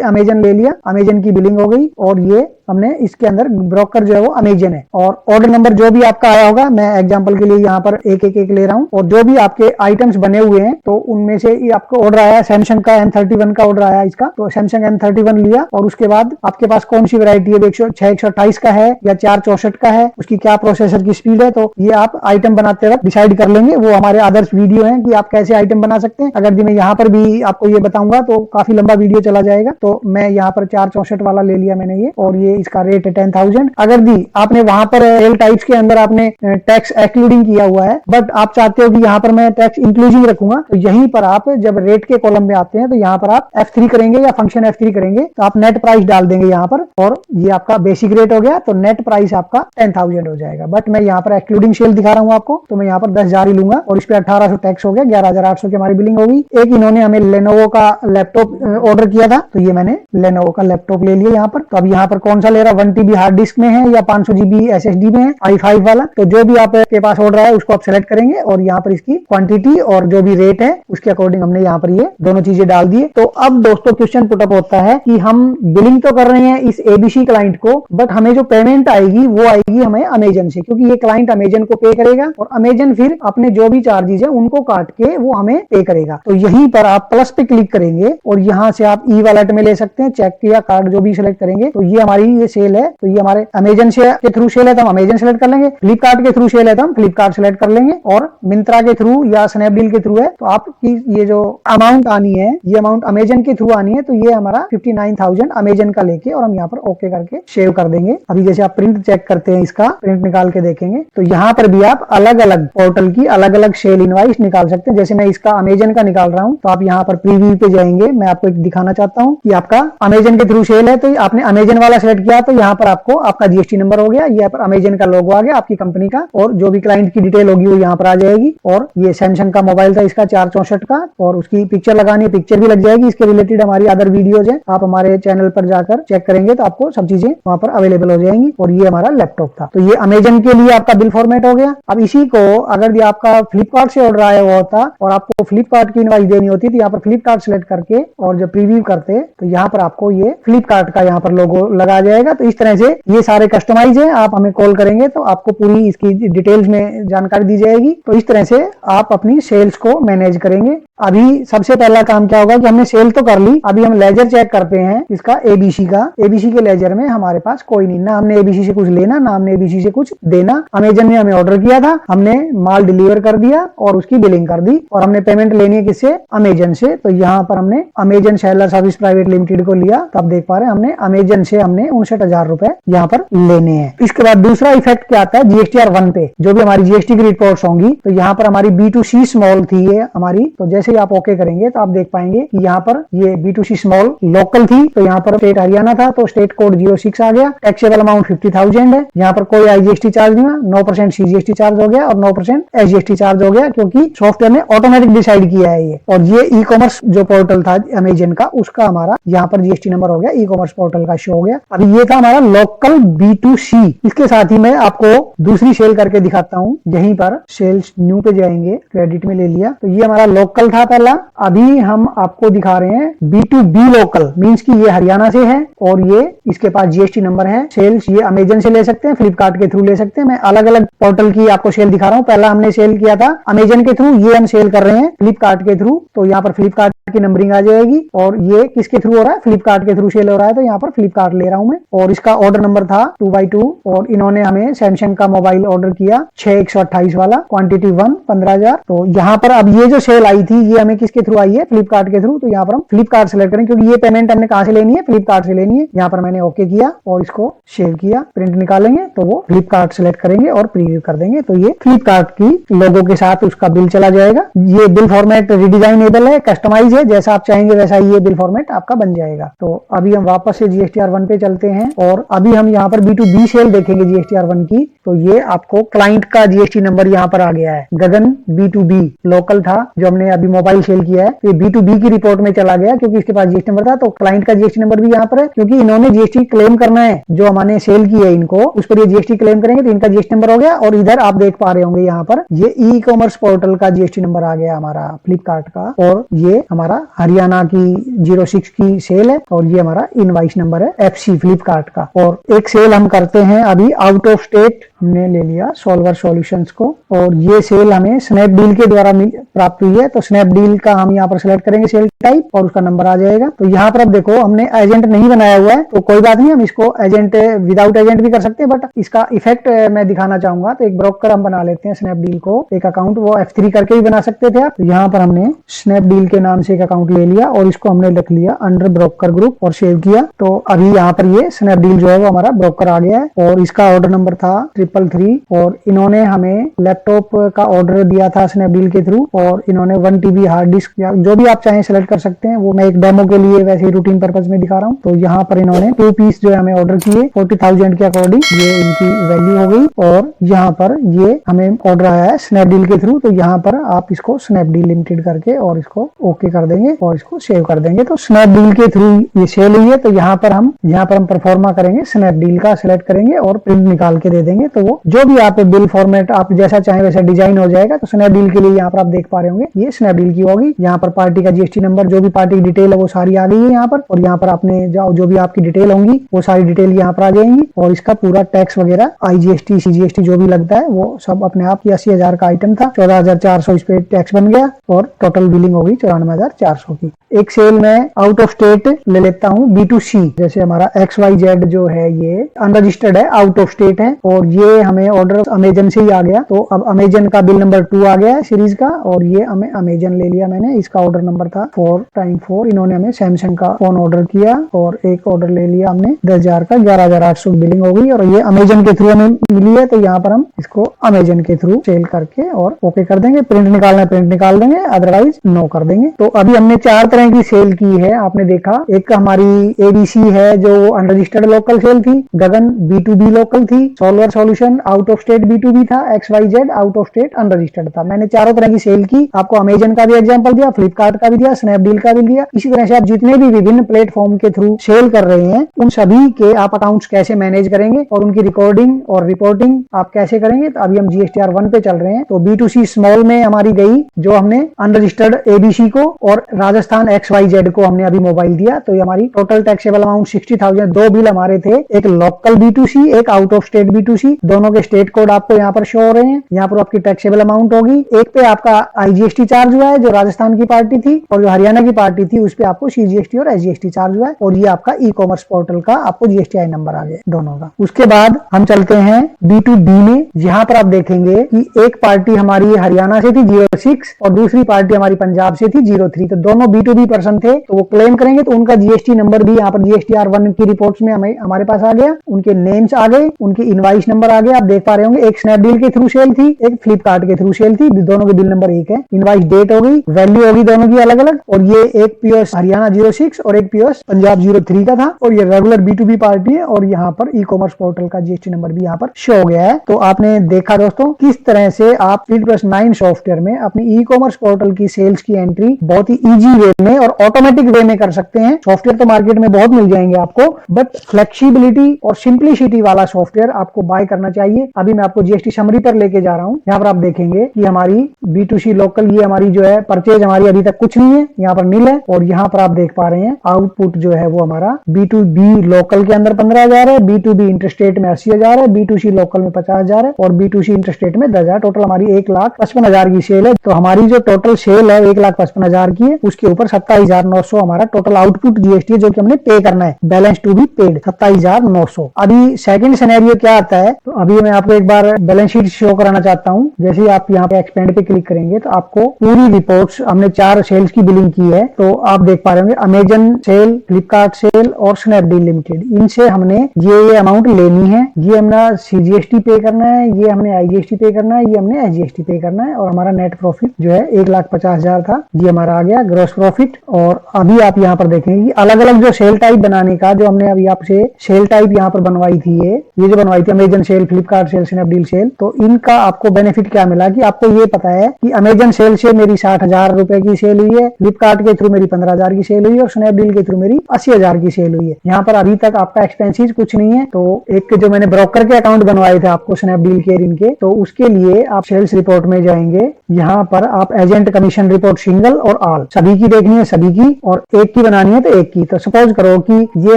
अमेजन ले लिया, अमेजन की बिलिंग हो गई। और ये हमने इसके अंदर ब्रोकर जो है वो अमेजन है। और ऑर्डर नंबर जो भी आपका आया होगा, मैं एग्जांपल के लिए यहाँ पर एक ले रहा हूँ। और जो भी आपके आइटम्स बने हुए हैं तो उनमें से आपको ऑर्डर आया सैमसंग का M31 का ऑर्डर आया इसका, तो सैमसंग M31 लिया। और उसके बाद आपके पास कौन सी वैरायटी है, 128 का है या 464 का है, उसकी क्या प्रोसेसर की स्पीड है, तो ये आप आइटम बनाते वक्त डिसाइड कर लेंगे। वो हमारे आदर्श वीडियो है कि आप कैसे आइटम बना सकते हैं। अगर मैं यहाँ पर भी आपको ये बताऊंगा तो काफी लंबा वीडियो चला जाएगा। तो मैं यहाँ पर 464 वाला ले लिया मैंने ये, और ये इसका रेट है 10,000। अगर भी आपने वहां पर सेल टाइप्स के अंदर आपने टैक्स एक्लूडिंग किया हुआ है, बट आप चाहते हो कि यहाँ पर मैं टैक्स इंक्लूजिंग रखूंगा, तो यहीं पर आप जब रेट के कॉलम में आते हैं तो यहाँ पर आप F3 करेंगे या फंक्शन F3 करेंगे तो आप नेट प्राइस डाल देंगे यहाँ पर, और ये आपका बेसिक रेट हो गया। तो नेट प्राइस आपका 10,000 हो जाएगा। बट मैं यहाँ पर एक्लूडिंग सेल दिखा रहा हूँ आपको, तो मैं यहाँ पर 10,000 ही लूंगा और इस पे 1800 टैक्स हो गया, 11,800 की हमारी बिलिंग होगी। एक इन्होंने हमें लेनोवो का लैपटॉप ऑर्डर किया था, तो ये मैंने लेनोवो का लैपटॉप ले लिया यहाँ पर। तो अब यहाँ पर कौन सा ले रहा है, 1 TB हार्ड डिस्क में है या 500 GB SSD में है, i5 वाला। तो जो भी आपके पास ऑर्डर है उसको आप सेलेक्ट करेंगे और यहाँ पर इसकी क्वांटिटी और जो भी रेट है उसके अकॉर्डिंग हमने यहाँ पर ये दोनों चीजें डाल दी। तो अब दोस्तों क्वेश्चन पुटअप होता है कि हम बिलिंग तो कर रहे हैं इस एबीसी क्लाइंट को, बट हमें जो पेमेंट आएगी वो आएगी हमें अमेजन से, क्योंकि ये क्लाइंट अमेजन को पे करेगा और अमेजन फिर अपने जो भी चार्जेस है उनको काट के वो हमें पे करेगा। तो यहीं पर आप प्लस पे क्लिक करेंगे और यहाँ से आप ई वॉलेट में ले सकते हैं, चेक या कार्ड जो भी सिलेक्ट करेंगे। तो ये हमारी ये सेल है, तो ये हमारे अमेजन से के थ्रू सेल है तो हम अमेजन सेलेक्ट कर लेंगे, फ्लिपकार्ट के थ्रू सेल है तो हम फ्लिपकार्ट सेलेक्ट कर लेंगे, और मिंत्रा के थ्रू या स्नैपडील के थ्रू है तो आपकी ये जो अमाउंट आनी है ये अमाउंट अमेजन के थ्रू आनी है। तो ये हमारा 59,000 अमेजन का लेके और हम यहाँ पर ओके करके सेव कर देंगे। अभी जैसे आप प्रिंट चेक करते हैं, इसका प्रिंट निकाल के देखेंगे तो यहाँ पर भी आप अलग अलग पोर्टल की अलग अलग सेल इनवाइस निकाल सकते हैं। जैसे मैं इसका अमेजन का निकाल रहा हूँ तो आप यहाँ पर प्रीव्यू पे जाएंगे। मैं आपको एक दिखाना चाहता हूँ कि आपका अमेजन के थ्रू सेल है तो आपने अमेजन वाला सेलेक्ट सेलेक्ट किया तो यहाँ पर आपको आपका जीएसटी नंबर हो गया, यहाँ पर अमेजन का लोगो आ गया आपकी कंपनी का, और जो भी क्लाइंट की डिटेल होगी वो यहाँ पर आ जाएगी। और ये सैमसंग का मोबाइल था इसका 464 का, और उसकी पिक्चर लगानी है, पिक्चर भी लग जाएगी। इसके रिलेटेड हमारी अदर वीडियोज है, आप हमारे चैनल पर जाकर चेक करेंगे तो आपको सब चीजें वहां पर अवेलेबल हो जाएंगी। और ये हमारा लैपटॉप था, तो ये अमेजन के लिए आपका बिल फॉर्मेट हो गया। अब इसी को अगर ये आपका फ्लिपकार्ट से ऑर्डर आया हुआ होता और आपको फ्लिपकार्ट की इनवाइस देनी होती तो यहाँ पर फ्लिपकार्ट सेलेक्ट करके और जब प्रीव्यू करते तो यहाँ पर आपको ये फ्लिपकार्ट का यहाँ पर लोगो लगा जाएगा। तो इस तरह से ये सारे कस्टमाइज है, आप हमें कॉल करेंगे तो आपको पूरी इसकी डिटेल्स में जानकारी दी जाएगी। तो इस तरह से आप अपनी सेल्स को मैनेज करेंगे। अभी सबसे पहला काम क्या होगा कि हमने सेल तो कर ली, अभी हम लेजर चेक करते हैं इसका एबीसी का। एबीसी के लेजर में हमारे पास कोई नहीं, ना हमने एबीसी से कुछ लेना ना हमने एबीसी से कुछ देना। अमेजन ने हमें ऑर्डर किया था, हमने माल डिलीवर कर दिया और उसकी बिलिंग कर दी, और हमने पेमेंट लेनी है किससे? अमेजन से। तो यहाँ पर हमने Amazon seller service private limited को लिया, तो आप देख पा रहे हैं हमने अमेजन से हमने 59,000 रुपए यहाँ पर लेने हैं। इसके बाद दूसरा इफेक्ट क्या आता है जीएसटीआर 1 पे, जो भी हमारी जीएसटी की रिपोर्ट्स होंगी तो यहाँ पर हमारी B2C स्मॉल थी ये हमारी, तो जैसे ही आप ओके करेंगे तो आप देख पाएंगे कि यहाँ पर ये B2C स्मॉल लोकल थी, तो यहाँ पर स्टेट हरियाणा था तो स्टेट कोड 06 आ गया। टैक्सेबल अमाउंट 50,000 है, यहाँ पर कोई आईजीएसटी चार्ज नहीं हुआ, 9% सीजीएसटी चार्ज हो गया और 9% एसजीएसटी चार्ज हो गया, क्योंकि सॉफ्टवेयर ने ऑटोमेटिक डिसाइड किया है ये। और ये ई कॉमर्स जो पोर्टल था अमेजन का, उसका हमारा यहाँ पर जीएसटी नंबर हो गया, ई कॉमर्स पोर्टल का शो हो गया। अभी ये था हमारा लोकल B2C। इसके साथ ही मैं आपको दूसरी सेल करके दिखाता हूँ। यहीं पर सेल्स न्यू पे जाएंगे, क्रेडिट में ले लिया, तो ये हमारा लोकल था पहला। अभी हम आपको दिखा रहे हैं B2B लोकल, मींस कि ये हरियाणा से है और ये इसके पास जीएसटी नंबर है। सेल्स ये अमेजन से ले सकते हैं, फ्लिपकार्ट के थ्रू ले सकते हैं। मैं अलग अलग पोर्टल की आपको सेल दिखा रहा हूँ। पहला हमने सेल किया था अमेजन के थ्रू, ये हम सेल कर रहे हैं फ्लिपकार्ट के थ्रू। तो यहाँ पर फ्लिपकार्ट की नंबरिंग आ जाएगी, और ये किसके थ्रू हो रहा है? फ्लिपकार्ट के थ्रू सेल हो रहा है, तो यहाँ पर फ्लिपकार्ट ले रहा हूं मैं। और इसका ऑर्डर नंबर था 2x2, और इन्होंने हमें सैमसंग का मोबाइल ऑर्डर किया 6128 वाला, क्वांटिटी 1 15,000। तो यहाँ पर अब ये जो सेल आई थी ये हमें किसके थ्रू आई है? फ्लिपकार्ट के थ्रू। तो यहाँ पर हम फ्लिपकार्ट सेलेक्ट करें, क्योंकि ये पेमेंट हमने कहां से लेनी है? फ्लिपकार्ट से लेनी है। यहाँ पर मैंने ओके किया और इसको सेव किया, प्रिंट निकालेंगे तो वो फ्लिपकार्ट सेलेक्ट करेंगे और प्रीव्यू कर देंगे, तो ये फ्लिपकार्ट की लोगो के साथ उसका बिल चला जाएगा। ये बिल फॉर्मेट रिडिजाइनेबल है, कस्टमाइज है, जैसा आप चाहेंगे वैसा ही ये बिल फॉर्मेट आपका बन जाएगा। तो अभी हम वापस से जीएसटीआर 1 पे चलते हैं, और अभी हम यहाँ पर B2B सेल देखेंगे जीएसटीआर 1 की। तो ये आपको क्लाइंट का जीएसटी नंबर यहाँ पर आ गया है, गगन B2B लोकल था जो हमने अभी मोबाइल सेल किया है। तो B2B की रिपोर्ट में चला गया क्योंकि इसके पास जीएसटी नंबर था। तो क्लाइंट का जीएसटी नंबर भी यहाँ पर है, क्योंकि इन्होंने जीएसटी क्लेम करना है, जो हमने सेल की है इनको उस पर ये जीएसटी क्लेम करेंगे, तो इनका जीएसटी नंबर हो गया। और इधर आप देख पा रहे होंगे यहाँ पर ये ई कॉमर्स पोर्टल का जीएसटी नंबर आ गया हमारा फ्लिपकार्ट का, और ये हमारा हरियाणा की 06 की सेल है, और ये हमारा इनवाइस नंबर है FC फ्लिपकार्ट का। और एक सेल हम करते हैं अभी आउट ऑफ स्टेट, हमने ले लिया सॉल्वर सॉल्यूशंस को, और ये सेल हमें स्नैपडील के द्वारा प्राप्त हुई है। तो स्नैपडील का हम यहाँ पर सिलेक्ट करेंगे सेल टाइप, और उसका नंबर आ जाएगा। तो यहाँ पर अब देखो हमने एजेंट नहीं बनाया हुआ है, तो कोई बात नहीं, हम इसको एजेंट विदाउट एजेंट भी कर सकते हैं, बट इसका इफेक्ट मैं दिखाना चाहूंगा। तो एक ब्रोकर हम बना लेते हैं स्नैपडील को, एक अकाउंट वो F3 करके भी बना सकते थे आप। तो यहाँ पर हमने स्नैपडील के नाम से एक अकाउंट ले लिया और इसको हमने लिख लिया अंडर ब्रोकर ग्रुप और सेव किया। तो अभी यहाँ पर ये स्नैपडील जो है वो हमारा ब्रोकर आ गया है, और इसका ऑर्डर नंबर था 333, और इन्होंने हमें लैपटॉप का ऑर्डर दिया था स्नैपडील के थ्रू, और इन्होंने 1 TB हार्ड डिस्क या जो भी आप चाहें सेलेक्ट कर सकते हैं, वो मैं एक डेमो के लिए वैसे ही रूटीन पर्पज में दिखा रहा हूँ। तो यहाँ पर इन्होंने 2 पीस जो है हमें ऑर्डर किए 40,000 के अकॉर्डिंग, ये इनकी वैल्यू हो गई। और यहाँ पर ये हमें ऑर्डर आया है स्नैपडील के थ्रू, तो यहाँ पर आप इसको स्नैपडील लिमिटेड करके और इसको ओके कर देंगे और इसको सेव कर देंगे। तो स्नैपडील के थ्रू ये सेल हुई है, तो यहाँ पर हम परफॉर्मा करेंगे, स्नैपडील का सिलेक्ट करेंगे और प्रिंट निकाल के दे देंगे। तो वो जो भी आप बिल फॉर्मेट आप जैसा चाहें वैसा डिजाइन हो जाएगा। तो स्नैपडील के लिए यहाँ पर आप देख पा रहे होंगे ये स्नैपडील की होगी। यहाँ पर पार्टी का जीएसटी नंबर, जो भी पार्टी की डिटेल है वो सारी आ गई है यहाँ पर, और यहाँ पर आपने जो भी आपकी डिटेल होंगी वो सारी डिटेल यहाँ पर आ जाएंगी, और इसका पूरा टैक्स वगैरह आईजीएसटी सीजीएसटी जो भी लगता है वो सब अपने आप। 80,000 का आइटम था, 14,400 इस पे टैक्स बन गया, और टोटल बिलिंग होगी 94,400 की। एक सेल में आउट ऑफ स्टेट ले लेता हूँ B2C, जैसे हमारा XYZ जो है ये अनरजिस्टर्ड है, आउट ऑफ स्टेट है, और ये हमें ऑर्डर अमेजन से ही आ गया। तो अब अमेजन का बिल नंबर 2 आ गया है सीरीज का, और ये हमें अमेजन ले लिया मैंने। इसका ऑर्डर नंबर था 4x4, इन्होंने हमें सैमसंग का फोन ऑर्डर किया, और एक ऑर्डर ले लिया हमने 10,000 का, 11,800 बिलिंग हो गई, और ये अमेजन के थ्रू हमें मिली है। तो यहाँ पर हम इसको अमेजन के थ्रू सेल करके और ओके कर देंगे। प्रिंट निकालना है प्रिंट निकाल देंगे, अदरवाइज नो कर देंगे। तो अभी हमने 4 तरह की सेल की है, आपने देखा। एक हमारी ABC है जो अनरजिस्टर्ड लोकल सेल थी, गगन B2B लोकल थी, solver solution out of state B2B था, XYZ out of state unregistered था। मैंने चारों तरह की सेल की, आपको अमेजन का भी एग्जांपल दिया, फ्लिपकार्ट का भी दिया, स्नैपडील का भी दिया। इसी तरह से आप जितने भी विभिन्न प्लेटफॉर्म के थ्रू सेल कर रहे हैं उन सभी के आप अकाउंट्स कैसे मैनेज करेंगे और उनकी रिकॉर्डिंग और रिपोर्टिंग आप कैसे करेंगे। तो अभी हम GSTR 1 पे चल रहे हैं। तो B2C स्मॉल में हमारी गई जो हमने अनरजिस्टर्ड ABC को और राजस्थान XYZ को हमने अभी मोबाइल दिया। तो ये हमारी टोटल टैक्सेबल अमाउंट 60,000। दो बिल हमारे थे, एक लोकल B2C, एक आउट ऑफ स्टेट B2C। दोनों के स्टेट कोड आपको यहाँ पर शो हो रहे हैं। यहाँ पर आपकी टैक्सेबल अमाउंट होगी। एक पे आपका IGST चार्ज हुआ है जो राजस्थान की पार्टी थी, और जो हरियाणा की पार्टी थी उस पे आपको CGST और SGST चार्ज हुआ है। और ये आपका ई कॉमर्स पोर्टल का आपको GSTI नंबर आ गया दोनों का। उसके बाद हम चलते हैं B2B में। यहाँ पर आप देखेंगे कि एक पार्टी हमारी हरियाणा से थी 06 और दूसरी पार्टी हमारी पंजाब से थी 03। तो दोनों B2B पर्सन थे, तो वो क्लेम करेंगे तो उनका GST नंबर भी यहाँ पर GSTR 1 की रिपोर्ट्स में हमारे पास आ गया। उनके नेम्स आ गए, उनकी इनवाइस नंबर आ गया। आप देख पा रहे होंगे एक स्नैपडील के थ्रू सेल थी, एक फ्लिपकार्ट के थ्रू सेल थी। दोनों के बिल नंबर एक है, इनवाइस डेट हो गई, वैल्यू होगी दोनों की अलग अलग। और ये एक पीओएस हरियाणा 06 और एक पीओएस पंजाब 03 का था। और ये रेगुलर B2B पार्टी है। और यहाँ पर ई कॉमर्स पोर्टल का GST नंबर भी यहाँ पर शो हो गया है। तो आपने देखा दोस्तों किस तरह से आप SpeedPlus9 सॉफ्टवेयर में अपनी ई कॉमर्स पोर्टल की सेल्स की एंट्री बहुत ही इजी वे में और ऑटोमेटिक वे में कर सकते हैं। सॉफ्टवेयर तो मार्केट में बहुत मिल जाएंगे आपको, बट फ्लेक्सिबिलिटी और सिंप्लिसिटी वाला सॉफ्टवेयर आपको बाय करना चाहिए। अभी मैं आपको GST समरी पर लेके जा रहा हूँ। यहाँ पर आप देखेंगे कि हमारी B2C लोकल ये हमारी जो है परचेज हमारी अभी तक कुछ नहीं है, यहाँ पर नील है। और यहाँ पर आप देख पा रहे हैं आउटपुट जो है वो हमारा B2B लोकल के अंदर 15,000 है, B2B इंटरस्टेट में 80,000 है, B2C लोकल में 50,000 है और B2C इंटरस्टेट में 10,000। टोटल हमारी 1,55,000 की सेल है। तो हमारी जो टोटल सेल है 1,55,000 की है, उसके ऊपर 27,900 हमारा टोटल आउटपुट GST है जो कि हमने पे करना है, बैलेंस टू बी पेड 27,900। अभी सेकंड सिनेरियो क्या आता है, तो अभी मैं आपको एक बार बैलेंस शीट शो कराना चाहता हूँ। जैसे ही आप यहाँ पे एक्सपेंड पे क्लिक करेंगे तो आपको पूरी रिपोर्ट्स, हमने 4 सेल्स की बिलिंग की है। तो आप देख पा रहे होंगे अमेजन सेल, फ्लिपकार्ट सेल और स्नैपडील लिमिटेड, इनसे हमने ये अमाउंट लेनी है। ये हमने CGST पे करना है, ये हमने IGST पे करना है, ये हमने SGST पे करना है। और हमारा नेट प्रॉफिट जो है 1,50,000 था, ये हमारा आ गया ग्रॉस प्रॉफिट। और अभी आप यहाँ पर देखेंगे कि अलग अलग जो सेल टाइप बनाने का जो हमने अभी आपसे सेल टाइप यहाँ पर बनवाई थी, ये जो बनवाई थी Amazon sale, Flipkart sale, Snapdeal sale, तो इनका आपको बेनिफिट क्या मिला कि आपको ये पता है कि अमेजन सेल से मेरी 60,000 रुपए की सेल हुई है, फ्लिपकार्ट के थ्रू मेरी 15,000 की सेल हुई है और स्नैपडील के थ्रू मेरी 80,000 की सेल हुई है। यहाँ पर अभी तक आपका एक्सपेंसिस कुछ नहीं है। तो एक जो मैंने ब्रोकर के अकाउंट बनवाए थे आपको स्नैपडील के इनके, तो उसके लिए आप सेल्स रिपोर्ट में जाएंगे। यहाँ पर आप एजेंट कमीशन रिपोर्ट सिंगल और ऑल सभी की देखनी है, सभी की, और एक की बनानी है तो एक की। तो सपोज करो कि ये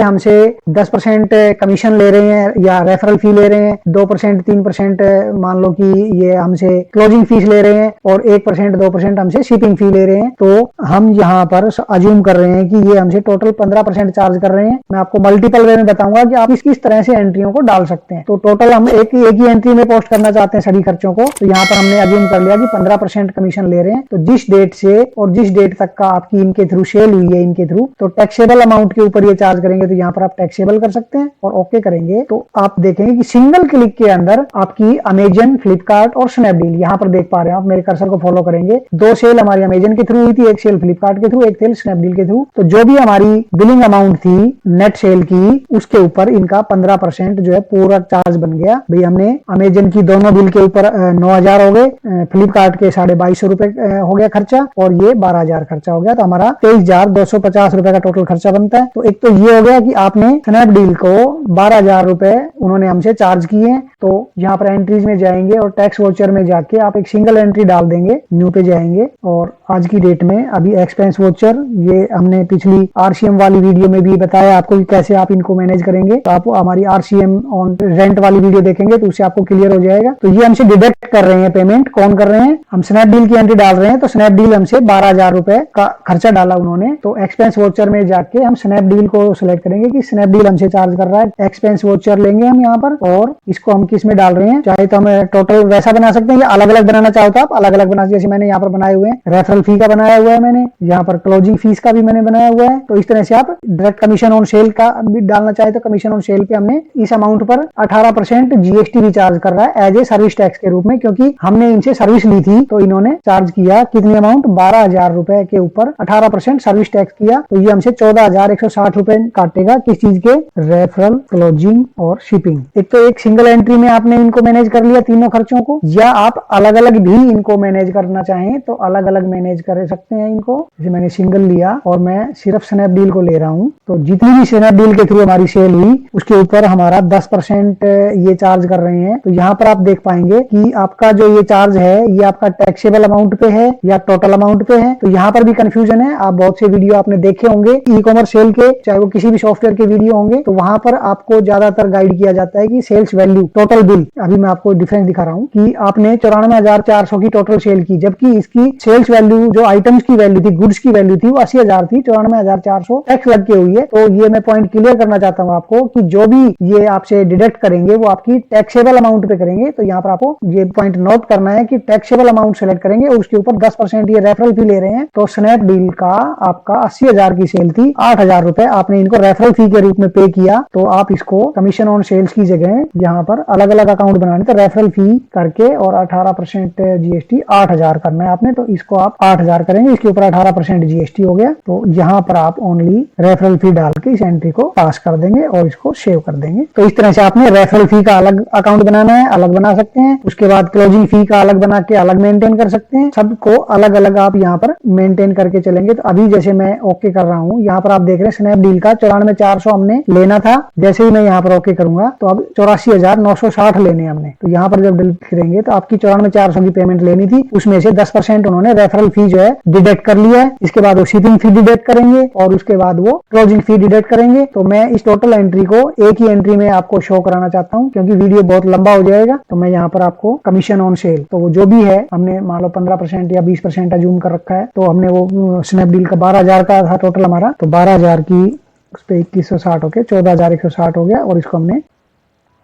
हमसे 10% कमीशन ले रहे हैं या रेफरल फी ले रहे हैं, 2% 3% मान लो कि ये हमसे क्लोजिंग फीस ले रहे हैं और 1% 2% हमसे शिपिंग फी ले रहे हैं। तो हम यहाँ पर अज्यूम कर रहे हैं कि ये हमसे टोटल 15% चार्ज कर रहे हैं। मैं आपको मल्टीपल वे में बताऊंगा कि आप किस तरह से एंट्रियों को डाल सकते हैं। तो टोटल हम एक ही एंट्री में पोस्ट करना चाहते हैं सभी खर्चों को। तो यहाँ पर हमने अज्यूम कर लिया कि 15% कमीशन ले रहे हैं। तो जिस डेट से और जिस डेट तक का आपकी इनके थ्रू सेल हुई है, इनके थ्रू, तो टैक्सेबल अमाउंट के ऊपर ये चार्ज करेंगे। तो यहाँ पर आप टैक्सेबल कर सकते हैं और ओके करेंगे तो आप देखेंगे कि सिंगल क्लिक के अंदर आपकी अमेजन, फ्लिपकार्ट और स्नैपडील, यहाँ पर देख पा रहे हैं आप, मेरे कर्सर को फॉलो करेंगे, 2 सेल हमारी अमेजन के थ्रू हुई थी, एक सेल फ्लिपकार्ट के थ्रू, एक सेल स्नैपडील के थ्रू। तो जो भी हमारी बिलिंग अमाउंट थी नेट सेल की, उसके ऊपर इनका 15% जो है पूरा चार्ज बन गया। भाई हमने अमेजन की दोनों बिल के ऊपर 9,000 हो गए, फ्लिपकार्ट के 2,250 रुपए हो गया खर्चा और ये 12,000 खर्चा हो गया। तो हमारा 23,250 रुपए का टोटल खर्चा बनता है। तो एक तो ये हो गया कि आपने स्नैपडील को 12,000 रुपए उन्होंने हमसे चार्ज किए। तो यहाँ पर एंट्रीज में जाएंगे और टैक्स वोचर में जाके आप एक सिंगल एंट्री डाल देंगे, न्यू पे जाएंगे और आज की डेट में अभी एक्सपेंस वोचर, ये हमने पिछली RCM वाली वीडियो में भी बताया आपको कि कैसे आप इनको मैनेज करेंगे। तो आप हमारी RCM ऑन रेंट वाली वीडियो देखेंगे तो उससे आपको क्लियर हो जाएगा। तो ये हमसे डिडक्ट कर रहे हैं पेमेंट, कौन कर रहे हैं, हम स्नैपडील की एंट्री डाल रहे हैं। तो स्नैपडील हमसे 12,000 रुपए का खर्चा डाला उन्होंने। तो एक्सपेंस वोचर में जाके हम स्नैपडील को सिलेक्ट करेंगे कि स्नैपडील हमसे चार्ज कर रहा है। एक्सपेंस वोचर लेंगे हम यहाँ पर और इसको हम किस में डाल रहे हैं, चाहे तो हम टोटल वैसा बना सकते हैं या अलग अलग बनाना चाहो तो आप अलग अलग बना, जैसे मैंने यहाँ पर बनाए हुए हैं, रेफरल फी का बनाया हुआ है मैंने, यहाँ पर क्लोजिंग फीस का भी मैंने बनाया हुआ है। तो इस तरह से आप डायरेक्ट कमीशन ऑन सेल का भी डालना चाहे तो कमीशन ऑन सेल पे हमने इस अमाउंट पर 18% GST भी चार्ज कर रहा है एज ए सर्विस टैक्स के रूप में, क्योंकि हमने इनसे सर्विस ली थी। तो इन्होंने चार्ज किया कितनी अमाउंट, 12,000 रुपए के ऊपर 18% सर्विस टैक्स किया। तो ये हमसे 14,160 रुपए काटेगा किस चीज के, रेफरल, क्लोजिंग और शिपिंग। एक तो एक सिंगल एंट्री में आपने इनको मैनेज कर लिया तीनों खर्चों को, या आप अलग अलग भी इनको मैनेज करना चाहें तो अलग अलग मैनेज कर सकते हैं इनको। जैसे मैंने सिंगल लिया और मैं सिर्फ स्नैपडील को ले रहा हूँ, तो जितनी भी स्नैपडील के थ्रू हमारी सेल हुई उसके ऊपर हमारा 10% ये चार्ज कर रहे हैं। तो यहाँ पर आप देख पाएंगे कि आपका जो ये चार्ज है ये आपका टैक्सेबल अमाउंट पे है या टोटल अमाउंट पे है। तो यहाँ पर भी कंफ्यूजन है। आप बहुत से वीडियो आपने देखे होंगे ई कॉमर्स सेल के, चाहे वो किसी भी सॉफ्टवेयर के वीडियो होंगे, तो वहां पर आपको ज्यादातर गाइड किया जाता है कि सेल्स वैल्यू टोटल बिल। अभी मैं आपको डिफरेंस दिखा रहा हूँ कि आपने 94,400 की टोटल सेल की, जबकि इसकी सेल्स वैल्यू जो आइटम्स की वैल्यू थी, गुड्स की वैल्यू थी वो 80,000 थी, 94,400 टैक्स लग के हुई है। तो ये मैं पॉइंट क्लियर करना चाहता हूँ आपको कि जो भी ये आपसे डिडक्ट करेंगे वो आपकी टैक्सेबल अमाउंट पे करेंगे। तो यहाँ पर आपको ये पॉइंट नोट करना है कि टैक्सेबल अमाउंट सेलेक्ट करेंगे और उसके ऊपर 10% ये रेफरल फी ले रहे हैं। तो स्नैपडील का आपका 80,000 की सेल थी, 8,000 रुपए आपने इनको रेफरल फी के रूप में पे किया। तो आप इसको कमीशन ऑन सेल्स की जगह यहाँ पर अलग अलग अकाउंट बनाने, तो रेफरल फी करके और 18% जीएसटी 8,000 करना है आपने। तो इसको आप 8,000 करेंगे, इसके ऊपर 18% जीएसटी हो गया। तो यहाँ पर आप ओनली रेफरल फी डाल के इस एंट्री को पास कर देंगे और इसको सेव कर देंगे। तो इस तरह से आपने रेफरल फी का अलग अकाउंट बनाना है, अलग बना सकते हैं। उसके बाद क्लोजिंग फी का अलग बना के अलग मेंटेन कर सकते हैं। सबको अलग अलग आप यहाँ पर मेंटेन करके चलेंगे। तो अभी जैसे मैं ओके कर रहा हूँ, यहाँ पर आप देख रहे हैं स्नैपडील का 94,400 हमने लेना था। जैसे ही मैं यहाँ पर ओके करूंगा तो अब 84,960 लेने हमने। तो यहाँ पर जब बिल करेंगे तो आपकी 94,400 की पेमेंट लेनी थी, उसमें से 10% उन्होंने रेफरल फी जो है डिडक्ट कर लिया है। इसके बाद वो शिपिंग फी डिडक्ट करेंगे और उसके बाद वो क्लोजिंग फी डिडक्ट करेंगे। तो मैं इस टोटल एंट्री को एक ही एंट्री में आपको शो कराना चाहता हूँ क्योंकि वीडियो बहुत लंबा हो जाएगा। तो मैं यहाँ पर आपको कमीशन ऑन सेल, तो वो जो भी है हमने मान लो 15% या 20% अजूम कर रखा है। तो हमने वो स्नैपडील का 12,000 का था टोटल हमारा, तो 12,000 की उस पर 2160 हो गया, 14,160 हो गया और इसको हमने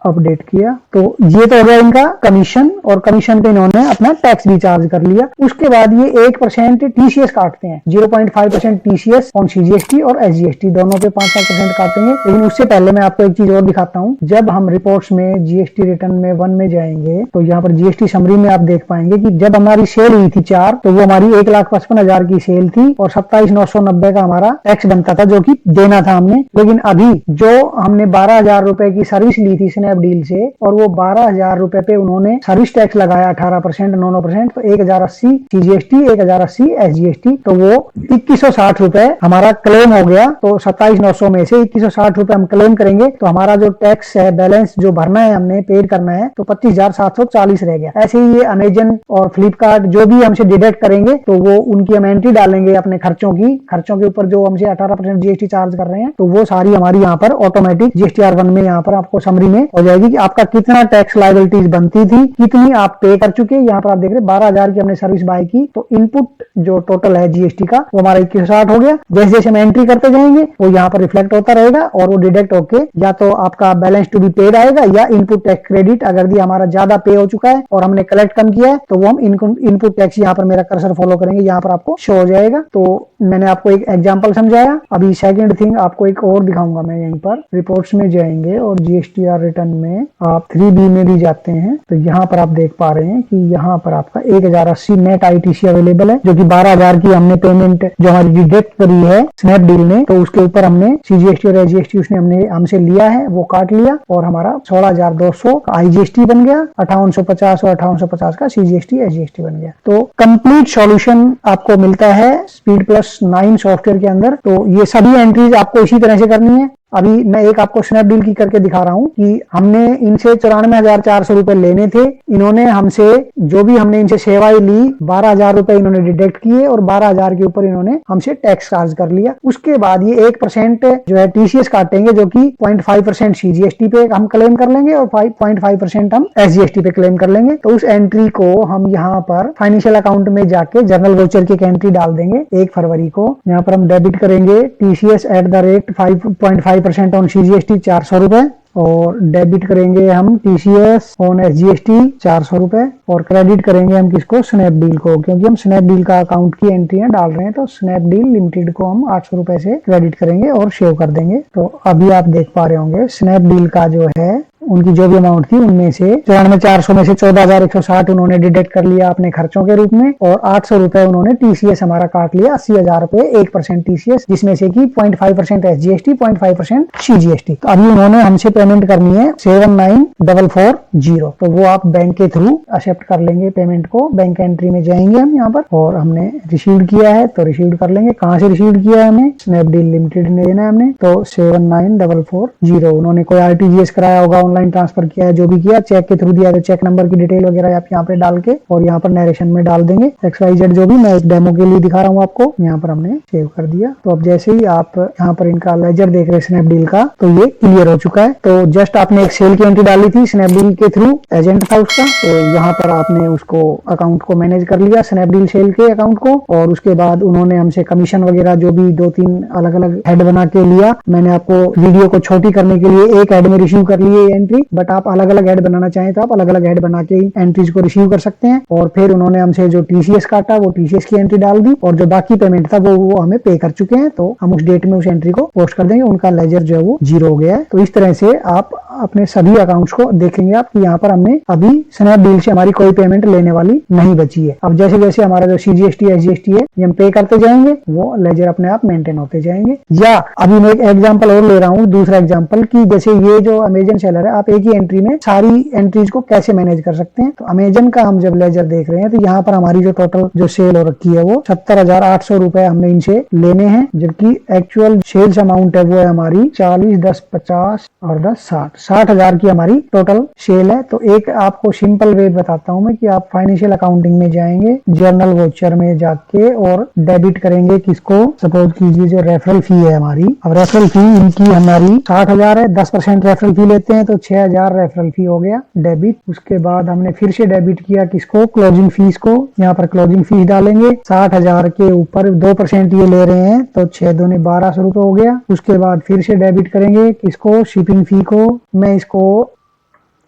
अपडेट किया। तो ये तो हो गया इनका कमीशन, और कमीशन पे इन्होंने अपना टैक्स भी चार्ज कर लिया। उसके बाद ये 1% टीसीएस काटते हैं, 0.5% टीसीएस ऑन सीजीएसटी और एसजीएसटी दोनों पे 5-7% काटेंगे। लेकिन उससे पहले मैं आपको एक चीज और दिखाता हूँ। जब हम रिपोर्ट्स में जीएसटी रिटर्न में 1 में जाएंगे तो यहाँ पर जीएसटी समरी में आप देख पाएंगे कि जब हमारी सेल हुई थी 4, तो वो हमारी 1,55,000 की सेल थी और 27,990 का हमारा टैक्स बनता था जो कि देना था हमने। लेकिन अभी जो हमने 12,000 रुपए की सर्विस ली थी स्नैपडील से, और वो 12,000 रुपए पे उन्होंने सर्विस टैक्स लगाया 18%, 9%, तो 1,080 सीजीएसटी, 1,080 एसजीएसटी, तो वो 2,160 रुपए हमारा क्लेम हो गया। तो 27,900 में से 2,160 रुपए हम क्लेम करेंगे तो हमारा जो टैक्स है बैलेंस जो भरना है हमने पेड करना है तो 25,740 रह गया। ऐसे ही ये अमेजन और फ्लिपकार्ट जो भी हमसे डिडक्ट करेंगे तो वो उनकी हम एंट्री डालेंगे अपने खर्चों के ऊपर जो हमसे 18% जीएसटी चार्ज कर रहे हैं, तो वो सारी हमारी यहाँ पर ऑटोमेटिक जीएसटीआर 1 में यहाँ पर आपको समरी में हो जाएगी कि आपका कितना टैक्स लायबिलिटीज बनती थी, कितनी आप पे कर चुके। यहाँ पर आप देख रहे हैं 12,000 की हमने सर्विस बाय की, तो इनपुट जो टोटल है जीएसटी का वो हमारा 2160 हो गया। जैसे जैसे हम एंट्री करते जाएंगे वो यहाँ पर रिफ्लेक्ट होता रहेगा और वो डिडक्ट होके या तो आपका बैलेंस टू बी पेड आएगा या इनपुट टैक्स क्रेडिट। अगर ये हमारा ज्यादा पे हो चुका है और हमने कलेक्ट कम किया है तो वो हम इनपुट टैक्स यहाँ पर मेरा कर्सर फॉलो करेंगे, यहाँ पर आपको शो हो जाएगा। तो मैंने आपको एक एग्जांपल समझाया। अभी सेकंड थिंग आपको एक और दिखाऊंगा मैं। यहीं पर रिपोर्ट्स में जाएंगे और जीएसटीआर रिटर्न में आप 3B में भी जाते हैं तो यहाँ पर आप देख पा रहे हैं कि यहाँ पर आपका 1,080 नेट आईटीसी अवेलेबल है, जो कि 12,000 की हमने पेमेंट जो हमारी डिडक्ट करी है स्नैपडील ने, तो उसके ऊपर हमने सीजीएसटी और एसजीएसटी उसने हमसे लिया है, वो काट लिया और हमारा 16,200 का आईजीएसटी बन गया, 5850 और 5850 का सीजीएसटी एसजीएसटी बन गया। तो कंप्लीट सॉल्यूशन आपको मिलता है SpeedPlus9 सॉफ्टवेयर के अंदर। तो ये सभी एंट्रीज आपको इसी तरह से करनी है। अभी मैं एक आपको स्नैपडील की करके दिखा रहा हूं कि हमने इनसे 94,400 रुपए लेने थे। इन्होंने हमसे जो भी हमने इनसे सेवाएं ली 12,000 रुपए इन्होंने डिडक्ट किए और 12,000 के ऊपर इन्होंने हमसे टैक्स चार्ज कर लिया। उसके बाद ये 1% जो है टीसीएस काटेंगे जो कि 0.5% सीजीएसटी पे हम क्लेम कर लेंगे और 0.5% हम एसजीएसटी पे क्लेम कर लेंगे। तो उस एंट्री को हम यहाँ पर फाइनेंशियल अकाउंट में जाके जर्नल वाउचर की एक एंट्री डाल देंगे 1 फरवरी को। यहाँ पर हम डेबिट करेंगे TCS at the rate 5.5% on CGST 400 रुपए, और डेबिट करेंगे हम टीसीएस ऑन एसजीएसटी 400 रुपए, और क्रेडिट करेंगे हम किसको, स्नैपडील को, क्योंकि हम स्नैपडील का अकाउंट की एंट्रियां डाल रहे हैं। तो स्नैपडील लिमिटेड को हम 800 रुपए से क्रेडिट करेंगे और सेव कर देंगे। तो अभी आप देख पा रहे होंगे स्नैपडील का जो है उनकी जो भी अमाउंट थी उनमें से 94,400 में से 14,160 उन्होंने डिडक्ट कर लिया अपने खर्चों के रूप में, और 800 रुपए उन्होंने टीसीएस हमारा काट लिया, 80,000 रुपए 1% टीसीएस, जिसमें से की 0.5% एसजीएसटी, 0.5% सीजीएसटी। तो अभी उन्होंने हमसे पेमेंट करनी है 79,440। तो वो आप बैंक के थ्रू एक्सेप्ट कर लेंगे पेमेंट को। बैंक एंट्री में जाएंगे हम यहाँ पर, और हमने रिसीव किया है तो रिसीव कर लेंगे। कहाँ से रिसीव किया है हमें? स्नैपडील लिमिटेड ने देना है हमने, तो 79,440। उन्होंने कोई आरटीजीएस कराया होगा, ऑनलाइन ट्रांसफर किया है, जो भी किया, चेक के थ्रू दिया, तो चेक नंबर की डिटेल वगैरह आप यहाँ पे डाल के और यहाँ पर नरेशन में डाल देंगे XYZ, जो भी मैं एक डेमो के लिए दिखा रहा हूँ आपको। यहाँ पर हमने सेव कर दिया। तो अब जैसे ही आप यहाँ पर इनका लेजर देख रहे हैं स्नैपडील का, तो ये क्लियर हो चुका है। तो जस्ट आपने एक सेल की एंट्री डाली थी स्नैपडील के थ्रू, एजेंट था उसका, तो यहाँ पर आपने उसको अकाउंट को मैनेज कर लिया, स्नैपडील सेल के अकाउंट को। और उसके बाद उन्होंने हमसे कमीशन वगैरह जो भी 2-3 अलग अलग हेड बना के लिया। मैंने आपको वीडियो को छोटी करने के लिए एक हेड में रिसीव कर लिए एंट्री, बट आप अलग अलग हेड बनाना चाहें तो आप अलग अलग हेड बना के एंट्रीज को रिसीव कर सकते हैं। और फिर उन्होंने हमसे जो टीसीएस काटा वो टीसीएस की एंट्री डाल दी, और जो बाकी पेमेंट था वो हमें पे कर चुके हैं। तो हम उस डेट में उस एंट्री को पोस्ट कर देंगे। उनका लेजर जो है वो 0 हो गया है। तो इस तरह से आप अपने सभी अकाउंट्स को देखेंगे आप कि यहाँ पर हमने अभी स्नैपडील से हमारी कोई पेमेंट लेने वाली नहीं बची है। अब जैसे जैसे हमारा जो सीजीएसटी एसजीएसटी है ये हम पे करते जाएंगे, वो लेजर अपने आप मेंटेन होते जाएंगे। या अभी मैं एक एग्जांपल और ले रहा हूँ, दूसरा एग्जांपल, कि जैसे ये जो अमेजन सेलर है, आप एक ही एंट्री में सारी एंट्रीज को कैसे मैनेज कर सकते हैं। तो अमेजन का हम जब लेजर देख रहे हैं तो यहाँ पर हमारी जो टोटल जो सेल हो रखी है वो 70,800 रुपए हमने इनसे लेने हैं, जबकि एक्चुअल सेल्स अमाउंट है वो है हमारी 40, 10, 50 और 10, 60,000 की हमारी टोटल सेल है। तो एक आपको सिंपल वे बताता हूँ मैं कि आप फाइनेंशियल अकाउंटिंग में जाएंगे, जर्नल वोचर में जाके और डेबिट करेंगे किसको, सपोज कीजिए जो रेफरल फी है हमारी। अब रेफरल फी इनकी हमारी 60,000 है, 10% रेफरल फी लेते हैं तो 6,000 रेफरल फी हो गया डेबिट। उसके बाद हमने फिर से डेबिट किया किसको, क्लोजिंग फीस को। यहाँ पर क्लोजिंग फीस डालेंगे, 60,000 के ऊपर 2% ये ले रहे हैं तो 6 दूने 1,200 रुपए हो गया। उसके बाद फिर से डेबिट करेंगे किसको, शिपिंग फी को। मैं इसको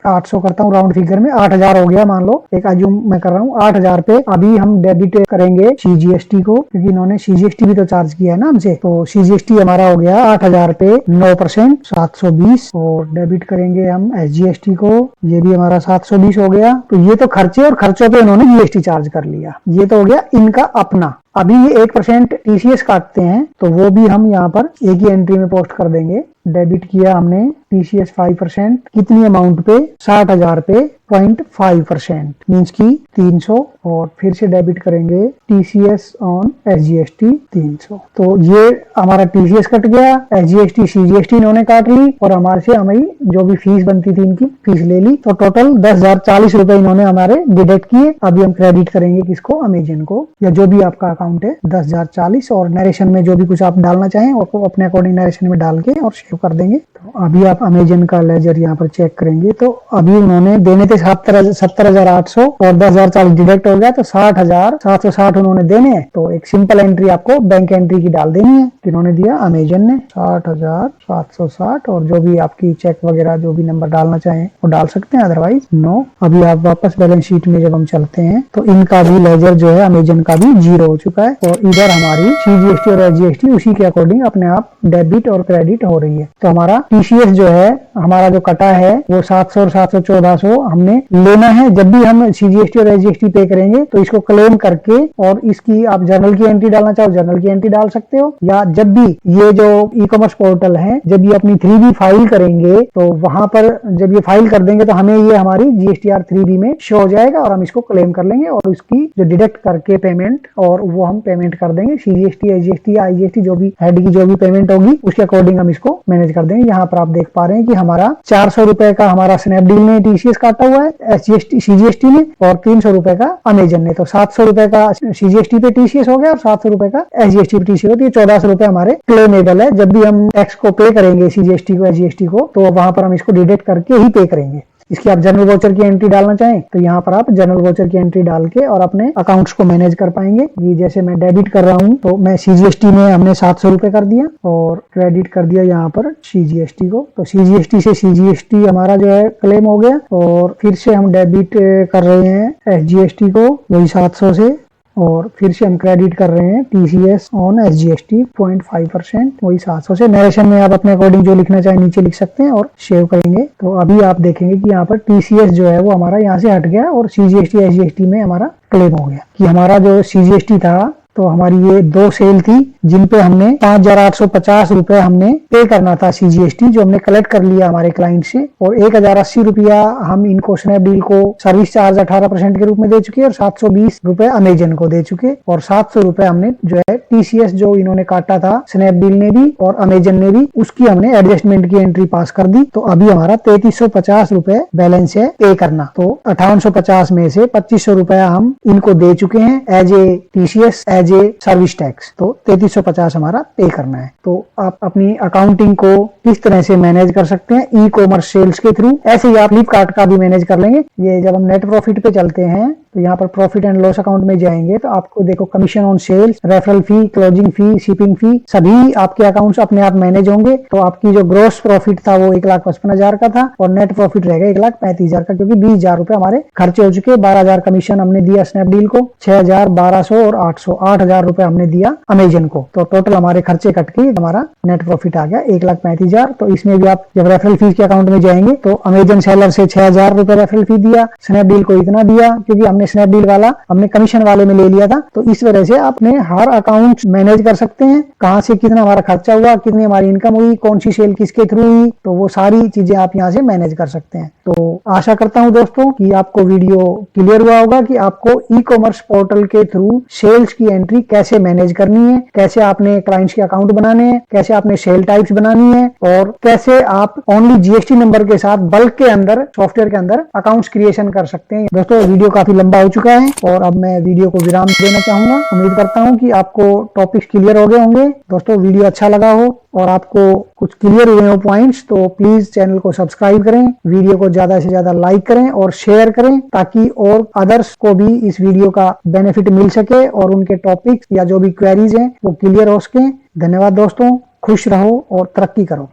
800 करता हूँ राउंड फिगर में, 8,000 हो गया मान लो, एक अज्यूम मैं कर रहा हूँ 8,000 पे। अभी हम डेबिट करेंगे सीजीएसटी को, क्योंकि इन्होंने सीजीएसटी भी तो चार्ज किया है ना हमसे। तो सीजीएसटी हमारा हो गया 8,000 पे 9% 720, और डेबिट करेंगे हम एसजीएसटी को, ये भी हमारा 720 हो गया। तो ये तो खर्चे, और खर्चों पे इन्होंने जीएसटी चार्ज कर लिया। ये तो हो गया इनका अपना। अभी ये 1% टीसीएस काटते हैं तो वो भी हम यहाँ पर एक ही एंट्री में पोस्ट कर देंगे। डेबिट किया हमने टीसीएस 5%, कितनी अमाउंट पे, 60,000 पे 0.5% मीन्स की 300, और फिर से डेबिट करेंगे टीसीएस ऑन एसजीएसटी 300। तो ये हमारा टीसीएस कट गया, एसजीएसटी सीजीएसटी इन्होंने काट ली, और हमारे से हमें जो भी फीस बनती थी इनकी फीस ले ली। तो टोटल 10,040 रुपए इन्होंने हमारे डिडक्ट किए। अभी हम क्रेडिट करेंगे किसको, अमेजन को, या जो भी आपका अकाउंट है 10,040, और नरेशन में जो भी कुछ आप डालना चाहें वो अपने अकॉर्डिंग नरेशन में डाल के और सेव कर देंगे। तो अभी आप अमेजन का लेजर यहाँ पर चेक करेंगे तो अभी उन्होंने देने थे 70,800 और 10,040 डिडक्ट हो गया, तो 60,760 उन्होंने देने हैं। तो एक सिंपल एंट्री आपको बैंक एंट्री की डाल देनी है, किन्होंने दिया, अमेजन ने 60,760, और जो भी आपकी चेक वगैरह जो भी नंबर डालना चाहें वो डाल सकते हैं, अदरवाइज नो। अभी आप वापस बैलेंस शीट में जब हम चलते हैं तो इनका भी लेजर जो है अमेजन का भी 0 हो चुका है, और इधर हमारी सीजीएसटी और एसजीएसटी उसी के अकॉर्डिंग अपने आप डेबिट और क्रेडिट हो रही है। तो हमारा टीसीएस जो है हमारा जो कटा है वो 700 और 700 हमने लेना है। जब भी हम सीजीएसटी और एसजीएसटी पे करेंगे तो इसको क्लेम करके, और इसकी आप जर्नल की एंट्री डालना चाहो जर्नल की एंट्री डाल सकते हो, या जब भी ये जो ई कॉमर्स पोर्टल है जब ये अपनी 3B फाइल करेंगे तो वहां पर जब ये फाइल कर देंगे तो हमें ये हमारी जीएसटीआर 3B में शो हो जाएगा, और हम इसको क्लेम कर लेंगे और उसकी जो डिडक्ट करके पेमेंट, और वो हम पेमेंट कर देंगे सीजीएसटी एसजीएसटी या आईजीएसटी जो भी हेड की जो भी पेमेंट होगी उसके अकॉर्डिंग हम इसको मैनेज कर देंगे। यहाँ पर आप देख पा रहे हैं कि हमारा 400 रुपए का हमारा स्नैपडील ने टीसीएस काटा हुआ है, एसजीएसटी सीजीएसटी ने, और 300 रुपए का अमेजन ने। तो 700 रुपए का सीजीएसटी पे टीसीएस हो गया और 700 रुपए का एसजीएसटी पे टीसीएस होती है। 1400 रुपए हमारे क्लेमेबल है। जब भी हम टैक्स को पे करेंगे सीजीएसटी को एसजीएसटी को, तो वहां पर हम इसको डिडक्ट करके ही पे करेंगे। इसकी आप जनरल वोचर की एंट्री डालना चाहें तो यहाँ पर आप जनरल वोचर की एंट्री डाल के और अपने अकाउंट्स को मैनेज कर पाएंगे। ये जैसे मैं डेबिट कर रहा हूँ तो मैं सीजीएसटी में हमने 700 रुपए कर दिया और क्रेडिट कर दिया यहाँ पर सीजीएसटी को। तो सीजीएसटी से सीजीएसटी हमारा जो है क्लेम हो गया, और फिर से हम डेबिट कर रहे हैं एसजीएसटी को वही 700 से, और फिर से हम क्रेडिट कर रहे हैं TCS ऑन SGST 0.5%, वही 700 से। नरेशन में आप अपने अकॉर्डिंग जो लिखना चाहे नीचे लिख सकते हैं और सेव करेंगे। तो अभी आप देखेंगे कि यहाँ पर TCS जो है वो हमारा यहाँ से हट गया और CGST SGST में हमारा क्लेम हो गया। कि हमारा जो CGST था, तो हमारी ये 2 सेल थी जिन पे हमने 5,850 रुपए हमने पे करना था CGST, जो हमने कलेक्ट कर लिया हमारे क्लाइंट से, और 1,080 रुपया हम इनको स्नैपडील को सर्विस चार्ज 18% के रूप में दे चुके और 720 रुपए अमेजन को दे चुके, और 700 रुपए हमने जो है TCS जो इन्होंने काटा था स्नैपडील ने भी और अमेजन ने भी, उसकी हमने एडजस्टमेंट की एंट्री पास कर दी। तो अभी हमारा 3350 रुपए बैलेंस है पे करना। तो 5850 में से 2500 रुपया हम इनको दे चुके हैं as a TCS as a service tax. तो 3350 हमारा पे करना है। तो आप अपनी अकाउंटिंग को किस तरह से मैनेज कर सकते हैं ई-कॉमर्स सेल्स के थ्रू, ऐसे ही आप फ्लिपकार्ट का भी मैनेज कर लेंगे। ये जब हम नेट प्रॉफिट पे चलते हैं तो यहाँ पर प्रॉफिट एंड लॉस अकाउंट में जाएंगे तो आपको देखो commission on sales, referral fee, closing fee, shipping fee, सभी आपके अकाउंट्स अपने आप मैनेज होंगे। तो आपकी जो ग्रोस प्रॉफिट था वो 1,55,000 का था और नेट प्रॉफिट रहेगा 1,35,000 का, क्योंकि 20,000 रुपए हमारे खर्चे हो चुके। 12,000 कमीशन हमने दिया स्नैपडील को, 6,000, 1,200 और 8,000 रुपए हमने दिया अमेजन को। तो टोटल हमारे खर्चे कट के हमारा नेट प्रॉफिट आ गया 1,35,000। तो इसमें भी आप जब रेफरल फीस के अकाउंट में जाएंगे तो अमेजन सेलर से 6,000 रुपए रेफरल फी दिया, स्नैपडील को इतना दिया, क्योंकि हमने स्नैपडील वाला हमने कमीशन वाले में ले लिया था। तो इस वजह से आपने हर अकाउंट मैनेज कर सकते हैं, कहां से कितना हमारा खर्चा हुआ, कितनी हमारी इनकम हुई, कौन सी सेल किसके थ्रू हुई, तो वो सारी चीजें आप यहाँ से मैनेज कर सकते हैं। तो आशा करता हूं दोस्तों कि आपको वीडियो क्लियर हुआ होगा कि आपको ई-कॉमर्स पोर्टल के थ्रू सेल्स की एंट्री कैसे मैनेज करनी है, कैसे आपने क्लाइंट्स के अकाउंट बनाने हैं, कैसे आपने सेल टाइप्स बनानी है, और कैसे आप ओनली GST नंबर के साथ बल्क के अंदर सॉफ्टवेयर के अंदर अकाउंट्स क्रिएशन कर सकते हैं। दोस्तों वीडियो काफी लंबा हो चुका है और अब मैं वीडियो को विराम देना चाहूंगा। उम्मीद करता हूं कि आपको टॉपिक्स क्लियर हो गए होंगे। दोस्तों वीडियो अच्छा लगा हो और आपको कुछ क्लियर हुए हो पॉइंट्स, तो प्लीज चैनल को सब्सक्राइब करें, वीडियो को ज्यादा से ज्यादा लाइक करें और शेयर करें, ताकि और अदर्स को भी इस वीडियो का बेनिफिट मिल सके और उनके टॉपिक्स या जो भी क्वेरीज हैं वो क्लियर हो सके। धन्यवाद दोस्तों, खुश रहो और तरक्की करो।